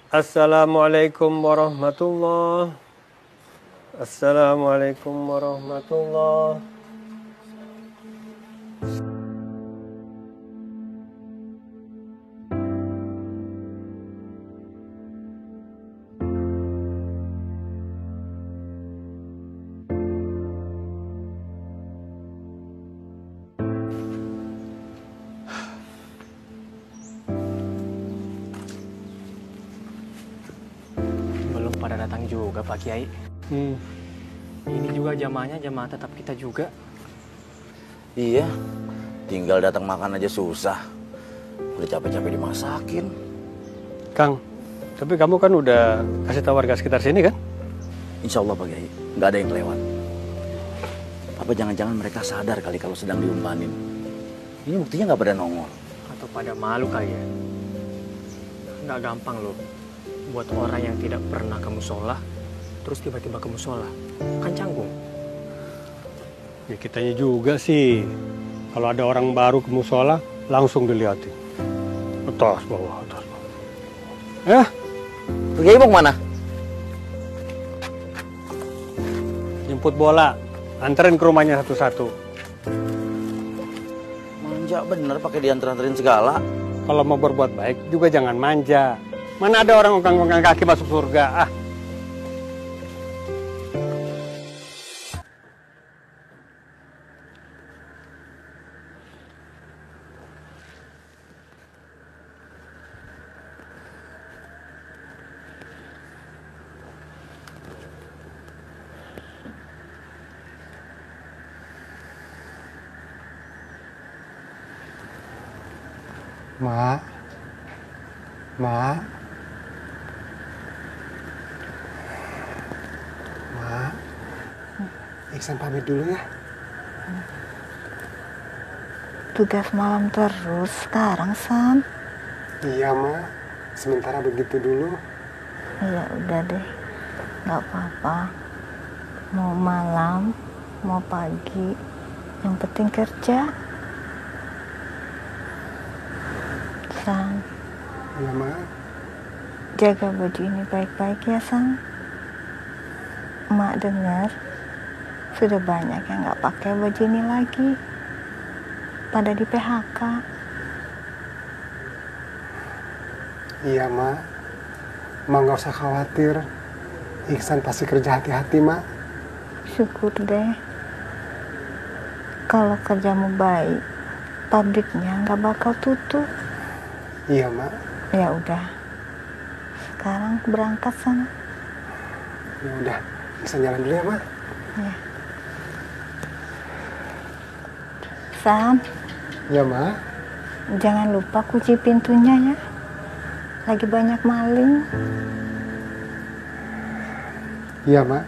Assalamualaikum warahmatullahi. Assalamualaikum warahmatullahi. Belum pada datang juga, Pak Kiai. Ini juga jamaahnya jamaah tetap kita juga. Iya, tinggal datang makan aja susah. Udah capek-capek dimasakin. Kang, tapi kamu kan udah kasih tahu warga sekitar sini kan? Insya Allah Pak Kiai, nggak ada yang lewat. Apa jangan-jangan mereka sadar kali kalau sedang diumpanin? Ini buktinya nggak pada nongol. Atau pada malu kali ya? Nggak gampang loh buat orang yang tidak pernah ke musola, terus tiba-tiba ke musola. Kan canggung. Ya kitanya juga sih. Kalau ada orang baru ke musola, langsung dilihatin. Atas bawah, atas bawah. Ya, Pak Kiai mau kemana? jemput bola. Anterin ke rumahnya satu-satu. Manja bener pakai diantar-anterin segala. Kalau mau berbuat baik juga jangan manja. Mana ada orang ongkang-ongkang kaki masuk surga? Mak. Mak. Mak. Iksan pamit dulu ya. Tugas malam terus sekarang, Sam. Iya, Mak. Sementara begitu dulu. Ya udah deh, nggak apa-apa. Mau malam, mau pagi, yang penting kerja. Sang, Iya, Ma. jaga baju ini baik-baik ya, Sang. Mak dengar sudah banyak yang nggak pakai baju ini lagi, pada di PHK. Iya, Ma. Ma nggak usah khawatir. Iksan pasti kerja hati-hati, Ma. Syukur deh. Kalau kerjamu baik, pabriknya nggak bakal tutup. Iya, Ma. Ya udah, sekarang berangkat sana. Ya udah, Iksan jalan dulu ya, Ma. Ya. Sam, Ya, Ma. jangan lupa kunci pintunya ya. Lagi banyak maling. Iya, Ma.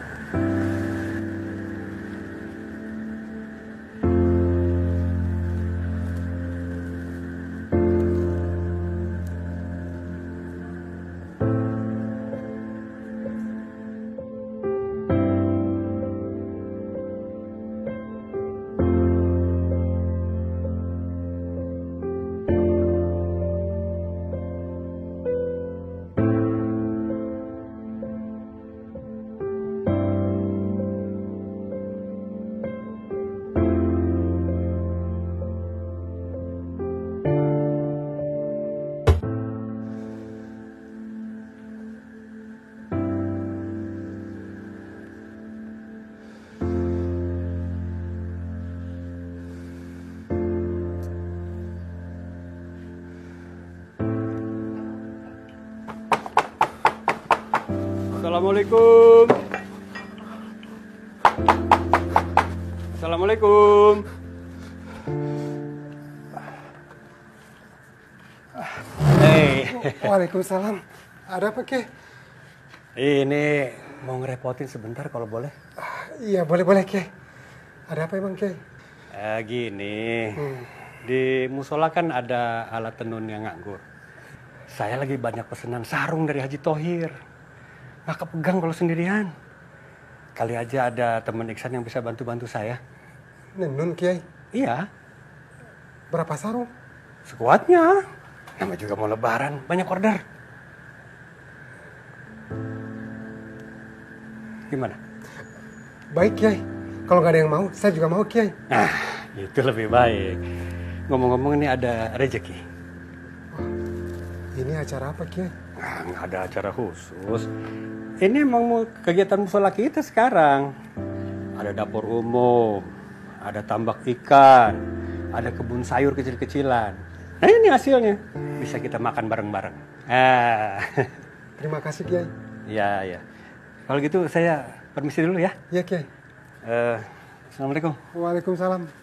Assalamualaikum. Assalamualaikum. Waalaikumsalam. Ada apa, Ki? Ini mau ngerepotin sebentar kalau boleh. Iya, boleh, Ki. Ada apa emang, Ki? Gini, di musola kan ada alat tenun yang nganggur. Saya lagi banyak pesanan sarung dari Haji Thohir. Nggak kepegang kalau sendirian. Kali aja ada teman Iksan yang bisa bantu-bantu saya. Nenun, Kiai? Iya. Berapa sarung? Sekuatnya. Nama juga mau lebaran, banyak order. Gimana? Baik, Kiai. Kalau nggak ada yang mau, saya juga mau, Kiai. Nah, itu lebih baik. Ngomong-ngomong ini ada rezeki. Ini acara apa, Kiai? Nah, nggak ada acara khusus. Ini emang mau kegiatan musola kita sekarang. Ada dapur umum, ada tambak ikan, ada kebun sayur kecil-kecilan. Nah, ini hasilnya. Bisa kita makan bareng-bareng. Terima kasih, Kiai. Iya. Kalau gitu saya permisi dulu ya. Iya, Kiai. Assalamualaikum. Waalaikumsalam.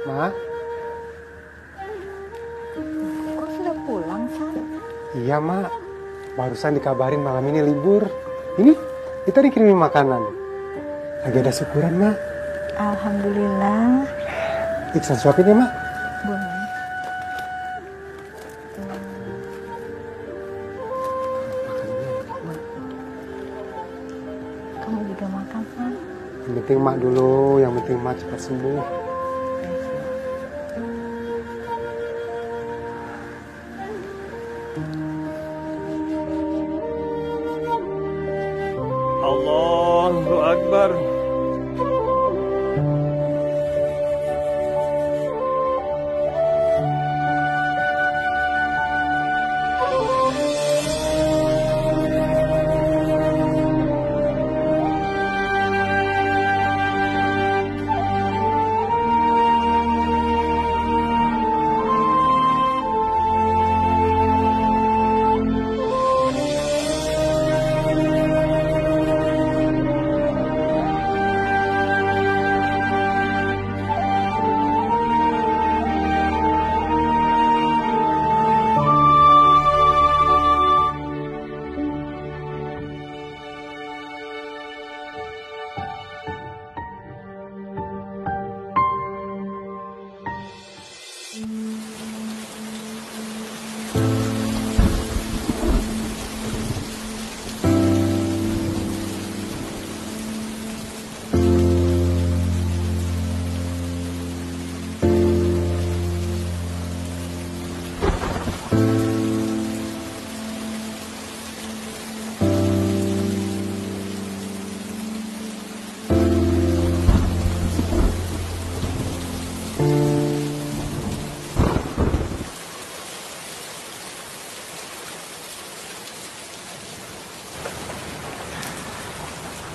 Ma? Kok sudah pulang, San? Iya, Ma. Barusan dikabarin malam ini libur. Ini, kita dikirimin makanan. Lagi ada syukuran, Ma. Alhamdulillah. Iksan suapin ya, Ma? Boleh. Kamu juga makan, San? Yang penting Mak dulu, yang penting Mak cepat sembuh. Allahu Akbar.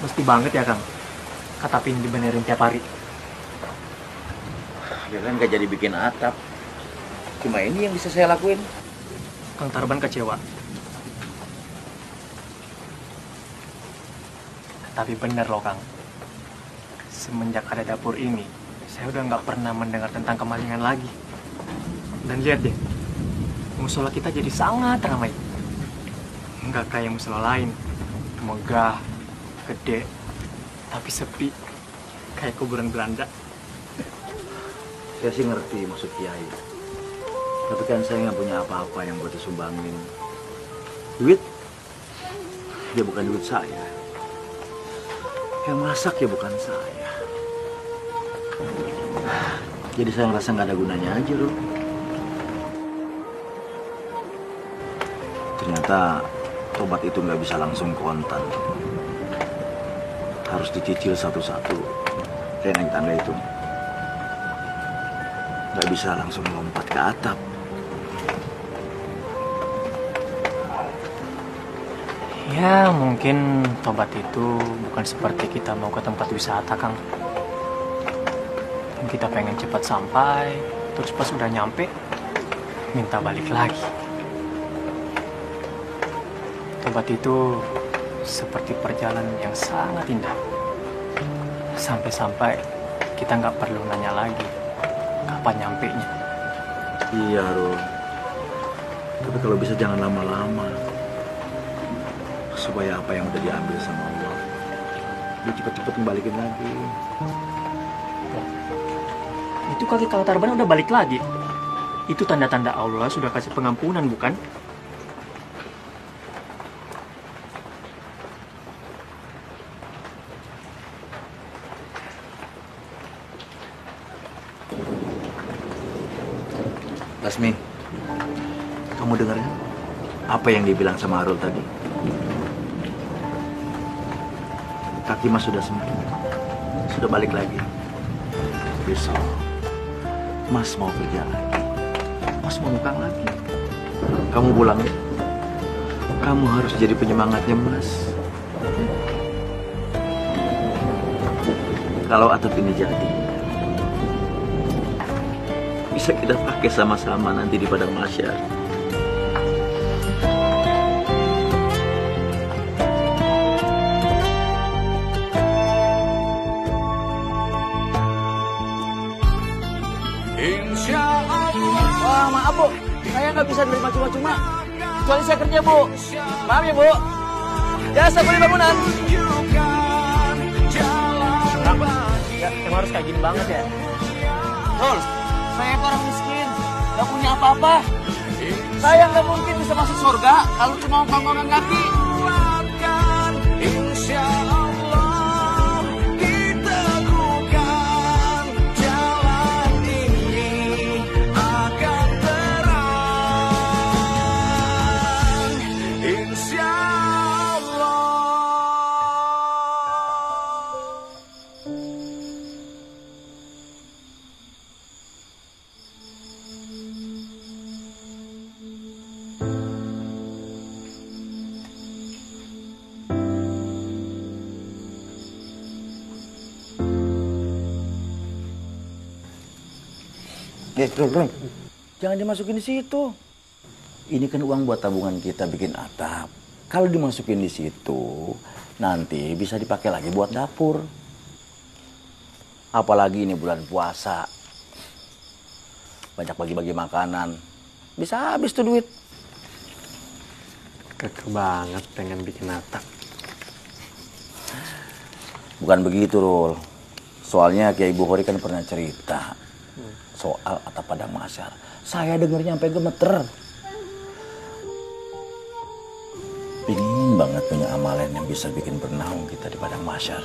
Mesti banget ya Kang, katapin dibenerin tiap hari. Ya kan gak jadi bikin atap. Cuma ini yang bisa saya lakuin. Kang Tarban kecewa. Tapi bener loh Kang, semenjak ada dapur ini, saya udah nggak pernah mendengar tentang kemalingan lagi. Dan lihat deh, musola kita jadi sangat ramai. Nggak kayak musola lain, megah, gede, tapi sepi, kayak kuburan Belanda. Saya sih ngerti maksud Kiai. Tapi kan saya nggak punya apa-apa yang buat disumbangin. Duit, dia bukan duit saya. Yang masak ya bukan saya. Jadi saya ngerasa nggak ada gunanya aja loh. Ternyata tobat itu nggak bisa langsung kontan. Harus dicicil satu-satu. Kayak naik tangga itu. Nggak bisa langsung lompat ke atap. Ya mungkin tobat itu bukan seperti kita mau ke tempat wisata Kang. Kita pengen cepat sampai, terus pas udah nyampe, minta balik lagi. Tobat itu seperti perjalanan yang sangat indah. Sampai-sampai kita nggak perlu nanya lagi kapan nyampenya. Iya, Ro. Tapi kalau bisa jangan lama-lama. Supaya apa yang udah diambil sama Allah, dia cepet-cepet kembalikan lagi. Itu kaki Kang Tarban udah balik lagi. Itu tanda-tanda Allah sudah kasih pengampunan, bukan? Lasmi, kamu dengar kan? Apa yang dibilang sama Harul tadi? Kaki Mas sudah sembuh, sudah balik lagi. Besok, Mas mau kerja lagi, Mas mau nukang lagi. Kamu pulang ya. Kamu harus jadi penyemangatnya Mas. Kalau atap ini jadi, bisa kita pakai sama-sama nanti di padang mahsyar. Wah, maaf Bu, saya nggak bisa nerima cuma-cuma. Kecuali saya kerja Bu. Maaf ya Bu. Jasa beli bangunan. Ya, emang harus kayak gini banget ya? Rul, saya itu orang miskin, nggak punya apa-apa. Saya nggak mungkin bisa masuk surga kalau cuma panggongan kaki. Insya Allah kita bukan jalan ini akan terang. Insya Allah. Bro. Jangan dimasukin di situ. Ini kan uang buat tabungan kita bikin atap. Kalau dimasukin di situ, nanti bisa dipakai lagi buat dapur. Apalagi ini bulan puasa. Banyak bagi-bagi makanan. Bisa habis tuh duit. Keke banget pengen bikin atap. Bukan begitu, Rul. Soalnya Kiai Bukhori kan pernah cerita soal atap padang mahsyar. Saya dengernya sampai gemeter. Pingin banget punya amalan yang bisa bikin bernaung kita di padang mahsyar.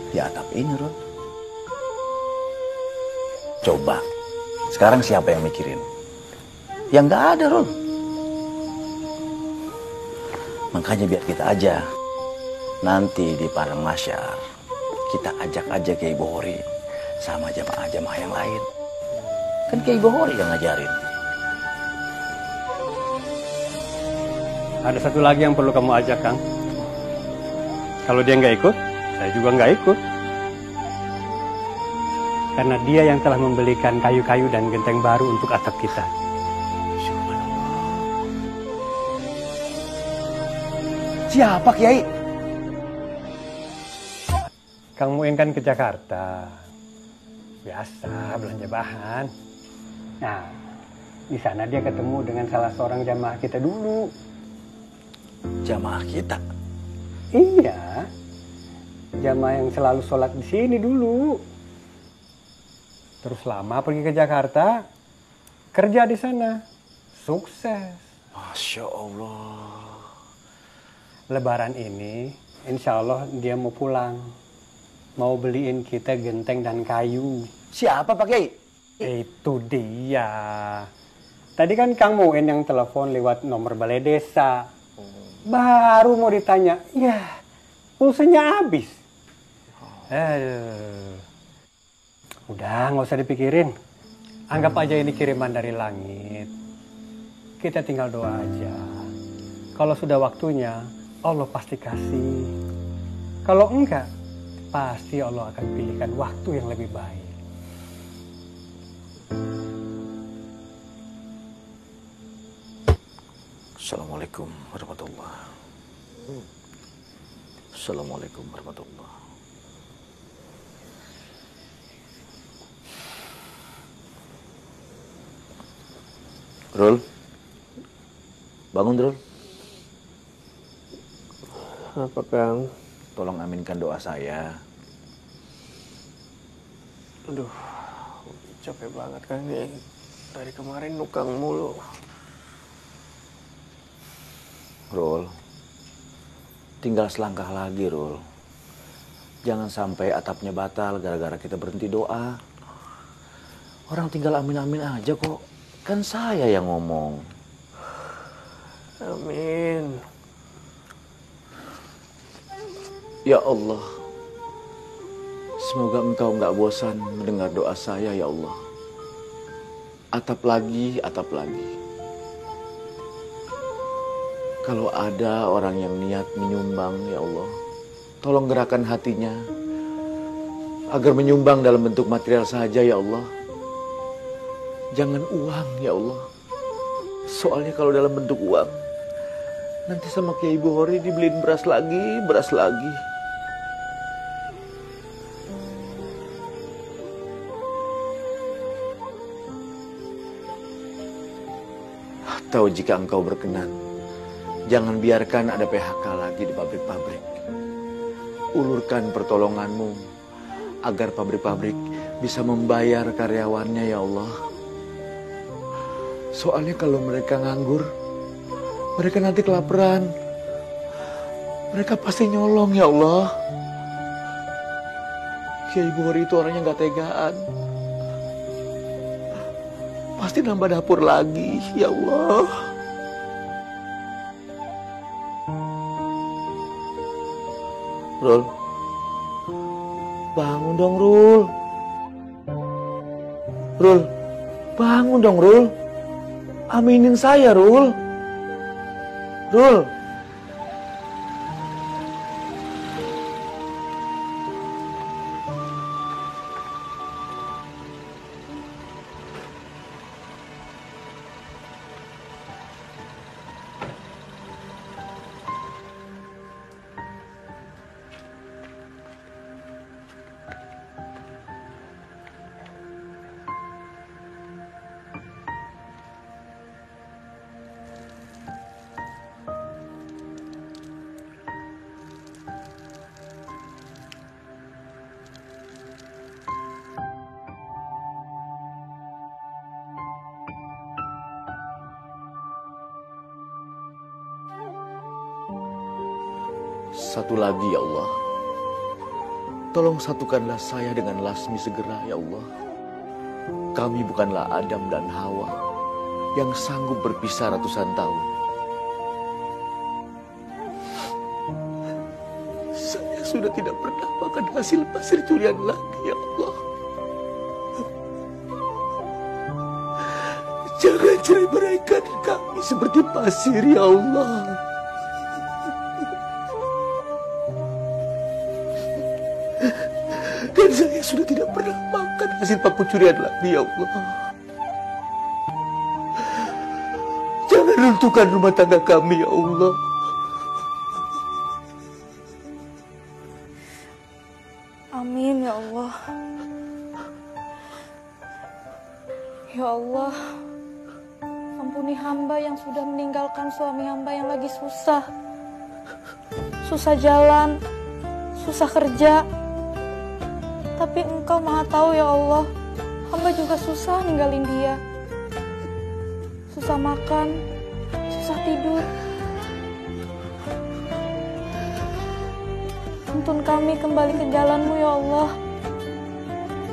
Di atap ini, Rul. Coba, sekarang siapa yang mikirin? Yang nggak ada, Rul. Makanya biar kita aja. Nanti di padang mahsyar, kita ajak aja Kiai Bukhori sama jamaah-jamaah yang lain. Kan Kiai Bukhori yang ngajarin. Ada satu lagi yang perlu kamu ajak, Kang. Kalau dia nggak ikut, saya juga nggak ikut. Karena dia yang telah membelikan kayu-kayu dan genteng baru untuk atap kita. Siapa Kiai? Kang Muin kan ke Jakarta. Biasa belanja bahan. Nah, di sana dia ketemu dengan salah seorang jamaah kita dulu. Jamaah kita? Iya. Jamaah yang selalu sholat di sini dulu. Terus lama pergi ke Jakarta, kerja di sana. Sukses. Masya Allah. Lebaran ini, insya Allah dia mau pulang. Mau beliin kita genteng dan kayu. Siapa Pak Kiai? Itu dia. Tadi kan Kang Muin yang telepon lewat nomor balai desa. Baru mau ditanya, ya pulsanya habis. Udah nggak usah dipikirin. Anggap aja ini kiriman dari langit. Kita tinggal doa aja. Kalau sudah waktunya, Allah pasti kasih. Kalau enggak, pasti Allah akan pilihkan waktu yang lebih baik. Assalamualaikum warahmatullahi. Assalamualaikum warahmatullahi. Rul, bangun Rul. Apa Kang? Tolong aminkan doa saya. Aduh, capek banget Kang nih. Dari kemarin nukang mulu. Rul, tinggal selangkah lagi Rul. Jangan sampai atapnya batal gara-gara kita berhenti doa. Orang tinggal amin-amin aja kok. Kan saya yang ngomong. Amin. Ya Allah, semoga Engkau nggak bosan mendengar doa saya ya Allah. Atap lagi, atap lagi. Kalau ada orang yang niat menyumbang ya Allah, tolong gerakkan hatinya agar menyumbang dalam bentuk material saja ya Allah. Jangan uang ya Allah. Soalnya kalau dalam bentuk uang, nanti sama Kiai Bukhori dibeliin beras lagi, beras lagi. Atau jika Engkau berkenan, jangan biarkan ada PHK lagi di pabrik-pabrik. Ulurkan pertolongan-Mu agar pabrik-pabrik bisa membayar karyawannya ya Allah. Soalnya kalau mereka nganggur, mereka nanti kelaparan. Mereka pasti nyolong ya Allah. Kiai Bukhori itu orangnya gak tegaan. Pasti nambah dapur lagi ya Allah. Rul, bangun dong Rul. Rul, bangun dong Rul. Aminin saya Rul. Rul. Satu lagi ya Allah. Tolong satukanlah saya dengan Lasmi segera ya Allah. Kami bukanlah Adam dan Hawa yang sanggup berpisah ratusan tahun. Saya sudah tidak pernah makan hasil pasir curian lagi ya Allah. Jangan cerai beraikan kami seperti pasir ya Allah. sudah tidak pernah makan hasil paku curian lagi, ya Allah. Jangan runtuhkan rumah tangga kami, ya Allah. Amin ya Allah. Ya Allah, ampuni hamba yang sudah meninggalkan suami hamba yang lagi susah. Susah jalan, susah kerja. Tapi Engkau Maha tahu ya Allah, hamba juga susah ninggalin dia. Susah makan, susah tidur. Tuntun kami kembali ke jalan-Mu ya Allah.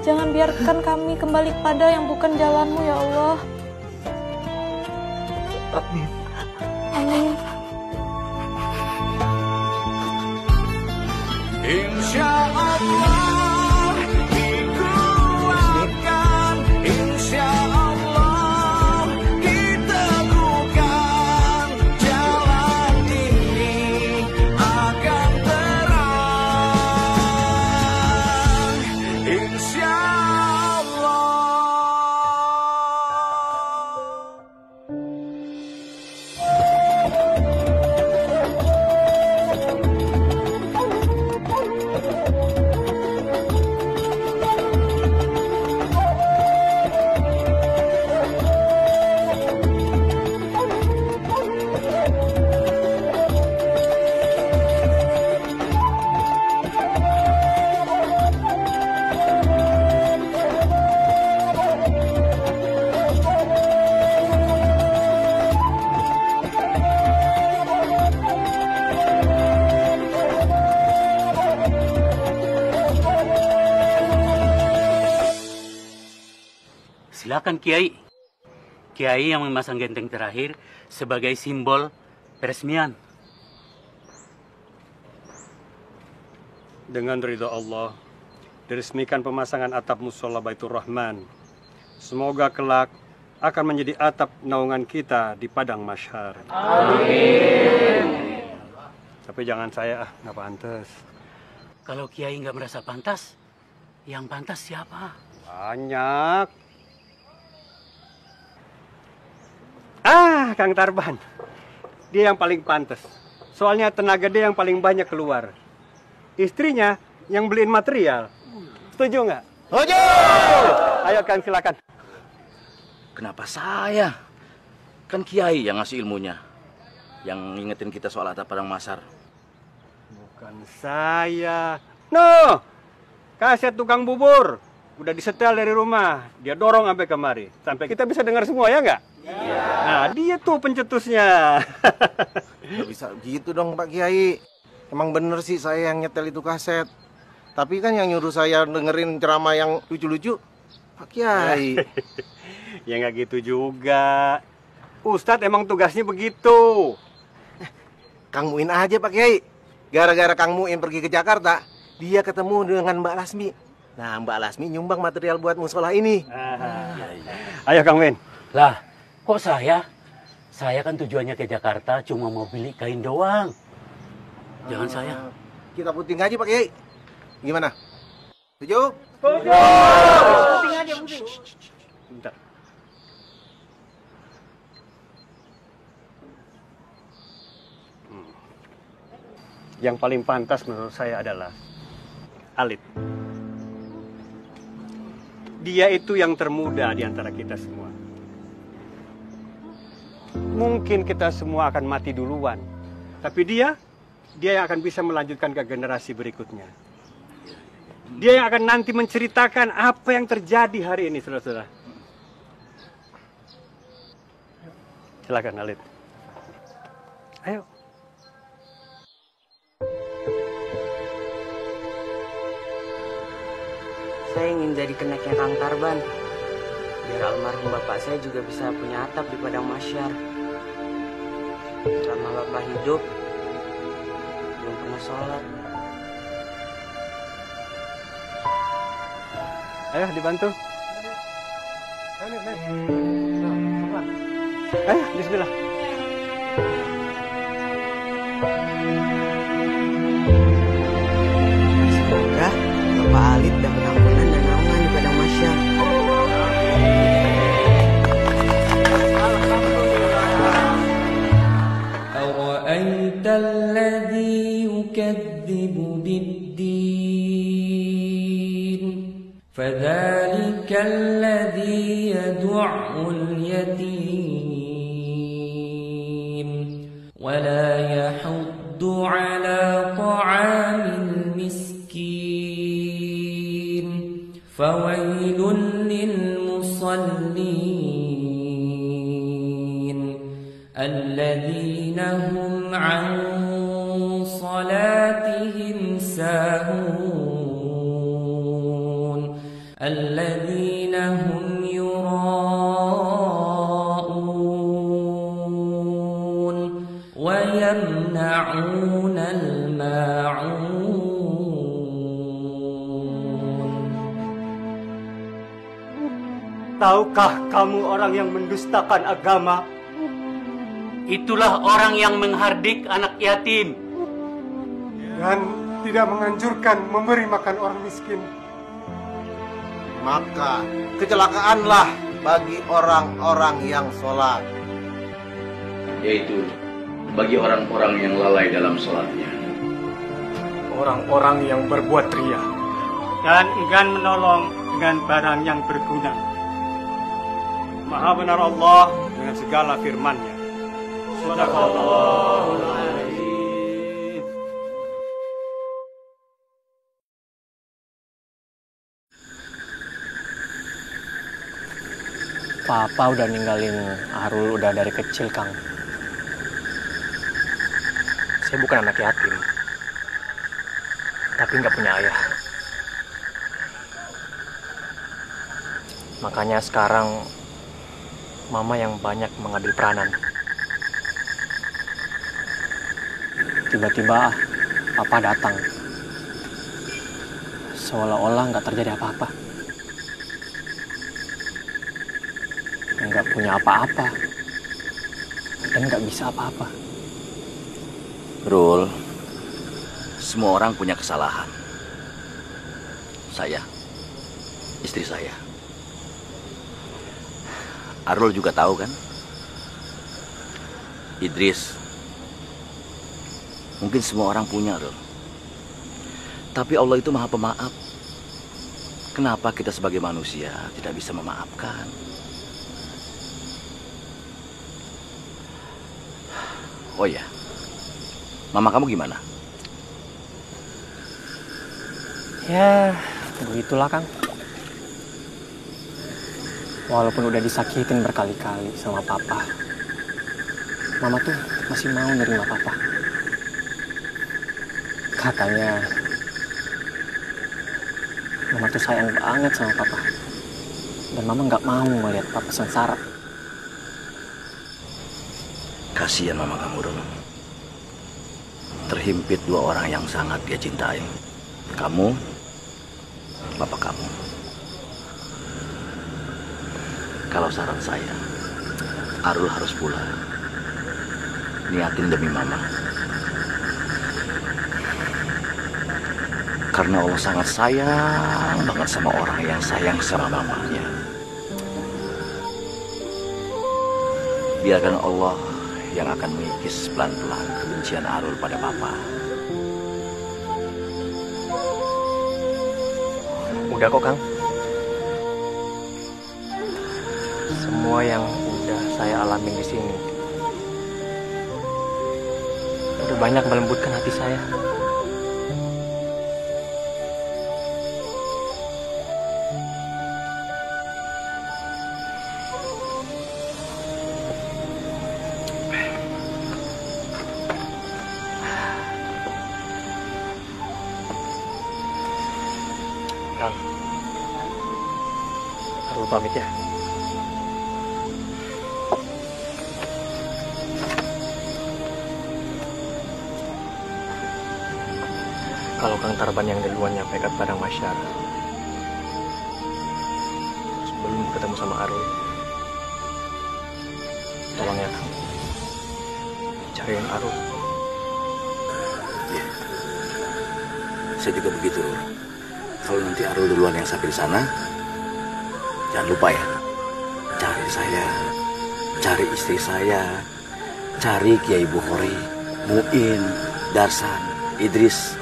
Jangan biarkan kami kembali pada yang bukan jalan-Mu ya Allah. Amin. Amin. Insya Allah dikuatkan, insya Allah diteguhkan, jalan ini akan terang, insya Allah. Silakan Kiai. Kiai yang memasang genteng terakhir sebagai simbol peresmian. Dengan ridha Allah, diresmikan pemasangan atap musola Baitur Rahman. Semoga kelak akan menjadi atap naungan kita di padang mahsyar. Amin. Tapi jangan saya, nggak pantas. Kalau Kiai nggak merasa pantas, yang pantas siapa? Banyak. Kang Tarban. Dia yang paling pantas. Soalnya tenaga dia yang paling banyak keluar. Istrinya yang beliin material. Setuju nggak? Setuju! Ayo Kang, silakan. Kenapa saya? Kan Kiai yang ngasih ilmunya. Yang ngingetin kita soal atap padang mahsyar. Bukan saya. No! Kaset tukang bubur. Udah disetel dari rumah. Dia dorong sampai kemari. Sampai kita bisa dengar semua, ya nggak? Iya. Nah, dia tuh pencetusnya. Nggak bisa gitu dong Pak Kiai. Emang bener sih saya yang nyetel itu kaset. Tapi kan yang nyuruh saya dengerin ceramah yang lucu-lucu Pak Kiai. Ya nggak gitu juga. Ustadz emang tugasnya begitu. Kang Muin aja Pak Kiai. Gara-gara Kang Muin pergi ke Jakarta, dia ketemu dengan Mbak Lasmi. Nah, Mbak Lasmi nyumbang material buat musola ini. Ayo Kang Muin. Lah, kok saya? Saya kan tujuannya ke Jakarta cuma mau beli kain doang. Jangan saya. Kita puting aja Pak Kiai. Gimana? Setuju? Setuju. Puting aja, puting. Bentar. Yang paling pantas menurut saya adalah Alit. Dia itu yang termuda di antara kita semua. Mungkin kita semua akan mati duluan. Tapi dia yang akan bisa melanjutkan ke generasi berikutnya. Dia yang akan nanti menceritakan apa yang terjadi hari ini, saudara-saudara. Silakan, Alit. Ayo. Saya ingin jadi keneknya Kang Tarban. Biar almarhum bapak saya juga bisa punya atap di padang mahsyar. Selama bapak hidup, belum pernah sholat. Ayo dibantu. Ayo, bismillah. Semoga Bapak Alit dapat ampunan ولا يحض على طعام المسكين فويل للمصلين الذين هم عن صلاتهم ساهون الذين هم يراءون ويمنعون الماعون. Tahukah kamu orang yang mendustakan agama? Itulah orang yang menghardik anak yatim dan tidak menganjurkan memberi makan orang miskin. Maka kecelakaanlah bagi orang-orang yang sholat, yaitu bagi orang-orang yang lalai dalam sholatnya, orang-orang yang berbuat riya dan enggan menolong dengan barang yang berguna. Maha benar Allah dengan segala firman-Nya. Sadaqallahul Azim. Papa udah ninggalin Arul udah dari kecil, Kang. Saya bukan anak yatim, tapi nggak punya ayah. Makanya sekarang Mama yang banyak mengambil peranan. Tiba-tiba Papa datang, seolah-olah nggak terjadi apa-apa. Nggak punya apa-apa dan nggak bisa apa-apa. Rul, semua orang punya kesalahan. Saya, istri saya, Arul juga tahu kan? Idris, mungkin semua orang punya, Rul. Tapi Allah itu Maha Pemaaf. Kenapa kita sebagai manusia tidak bisa memaafkan? Oh ya, mama kamu gimana? Ya, begitulah, Kang. Walaupun udah disakitin berkali-kali sama Papa, Mama tuh masih mau nerima Papa. Katanya Mama tuh sayang banget sama Papa, dan Mama nggak mau melihat Papa sengsara. Kasihan mama kamu, Rul. Terhimpit dua orang yang sangat dia cintai. Kamu, bapak kamu. Kalau saran saya, Arul harus pulang. Niatin demi mama. Karena Allah sangat sayang banget sama orang yang sayang sama mamanya. Biarkan Allah yang akan mengikis pelan-pelan kebencian Arul pada Papa. Udah kok, Kang. Semua yang udah saya alamin di sini udah banyak melembutkan hati saya. Kang, Arul pamit ya. Kalau Kang Tarban yang duluan nyampe ke Padang Masyar, sebelum ketemu sama Arul, tolong ya Kang, cariin Arul. Ya, saya juga begitu. Kalau nanti Arul duluan yang sampai di sana, jangan lupa ya, cari saya, cari istri saya, cari Kiai Bukhari, Muin, Darsan, Idris,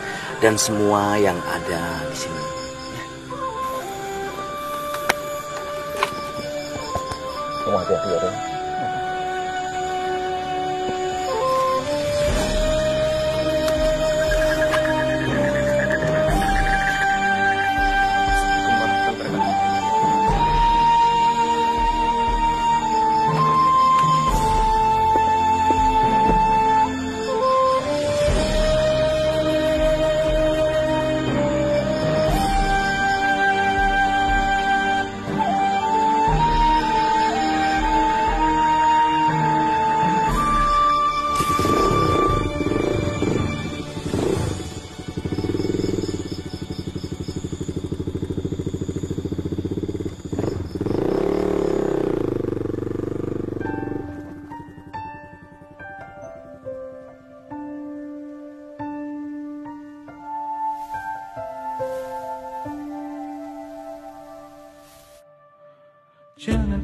dan semua yang ada di sini. Ya. Kamu hati-hati ya, Ren.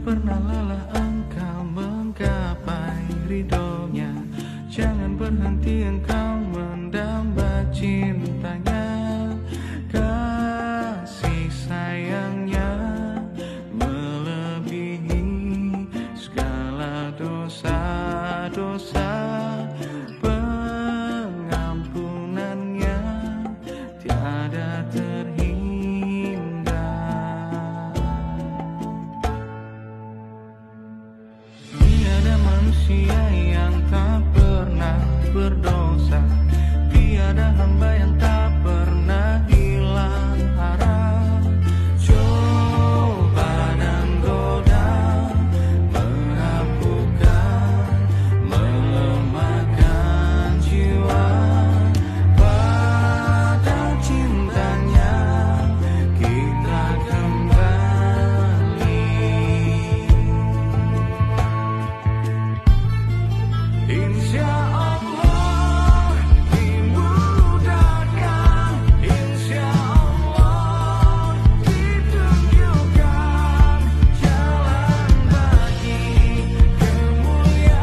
pernah lelah engkau menggapai ridhonya. Jangan berhenti engkau mendamba cintanya. Kasih sayangnya melebihi segala dosa-dosa. Pengampunannya tiada terhingga. Tiada manusia yang tak pernah berdosa. Tiada hamba yang tak pernah hilang arah. Coba dan goda, merapuhkan, melemahkan jiwa. Pada cintanya kita kembali. Insya Allah dimudahkan, insya Allah ditunjukkan jalan bagi kemuliaan.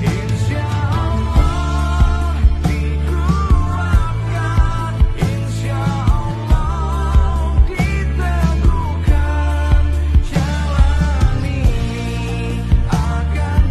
Insya Allah dikuatkan, insya Allah diteguhkan. Jalan ini akan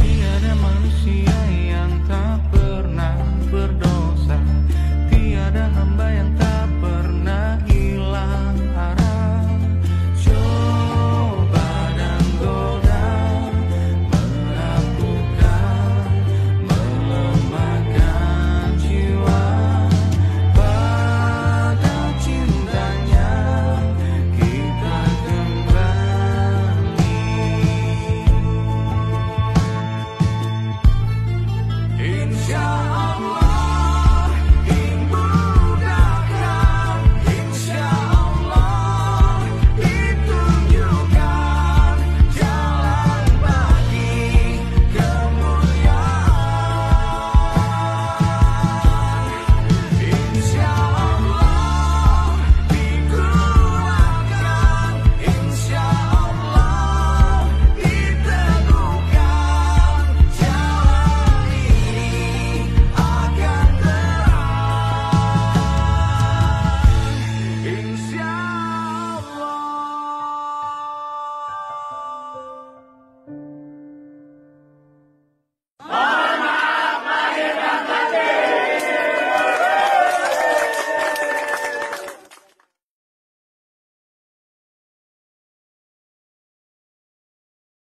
tiada manusia yang tak pernah berdosa. Tiada hamba yang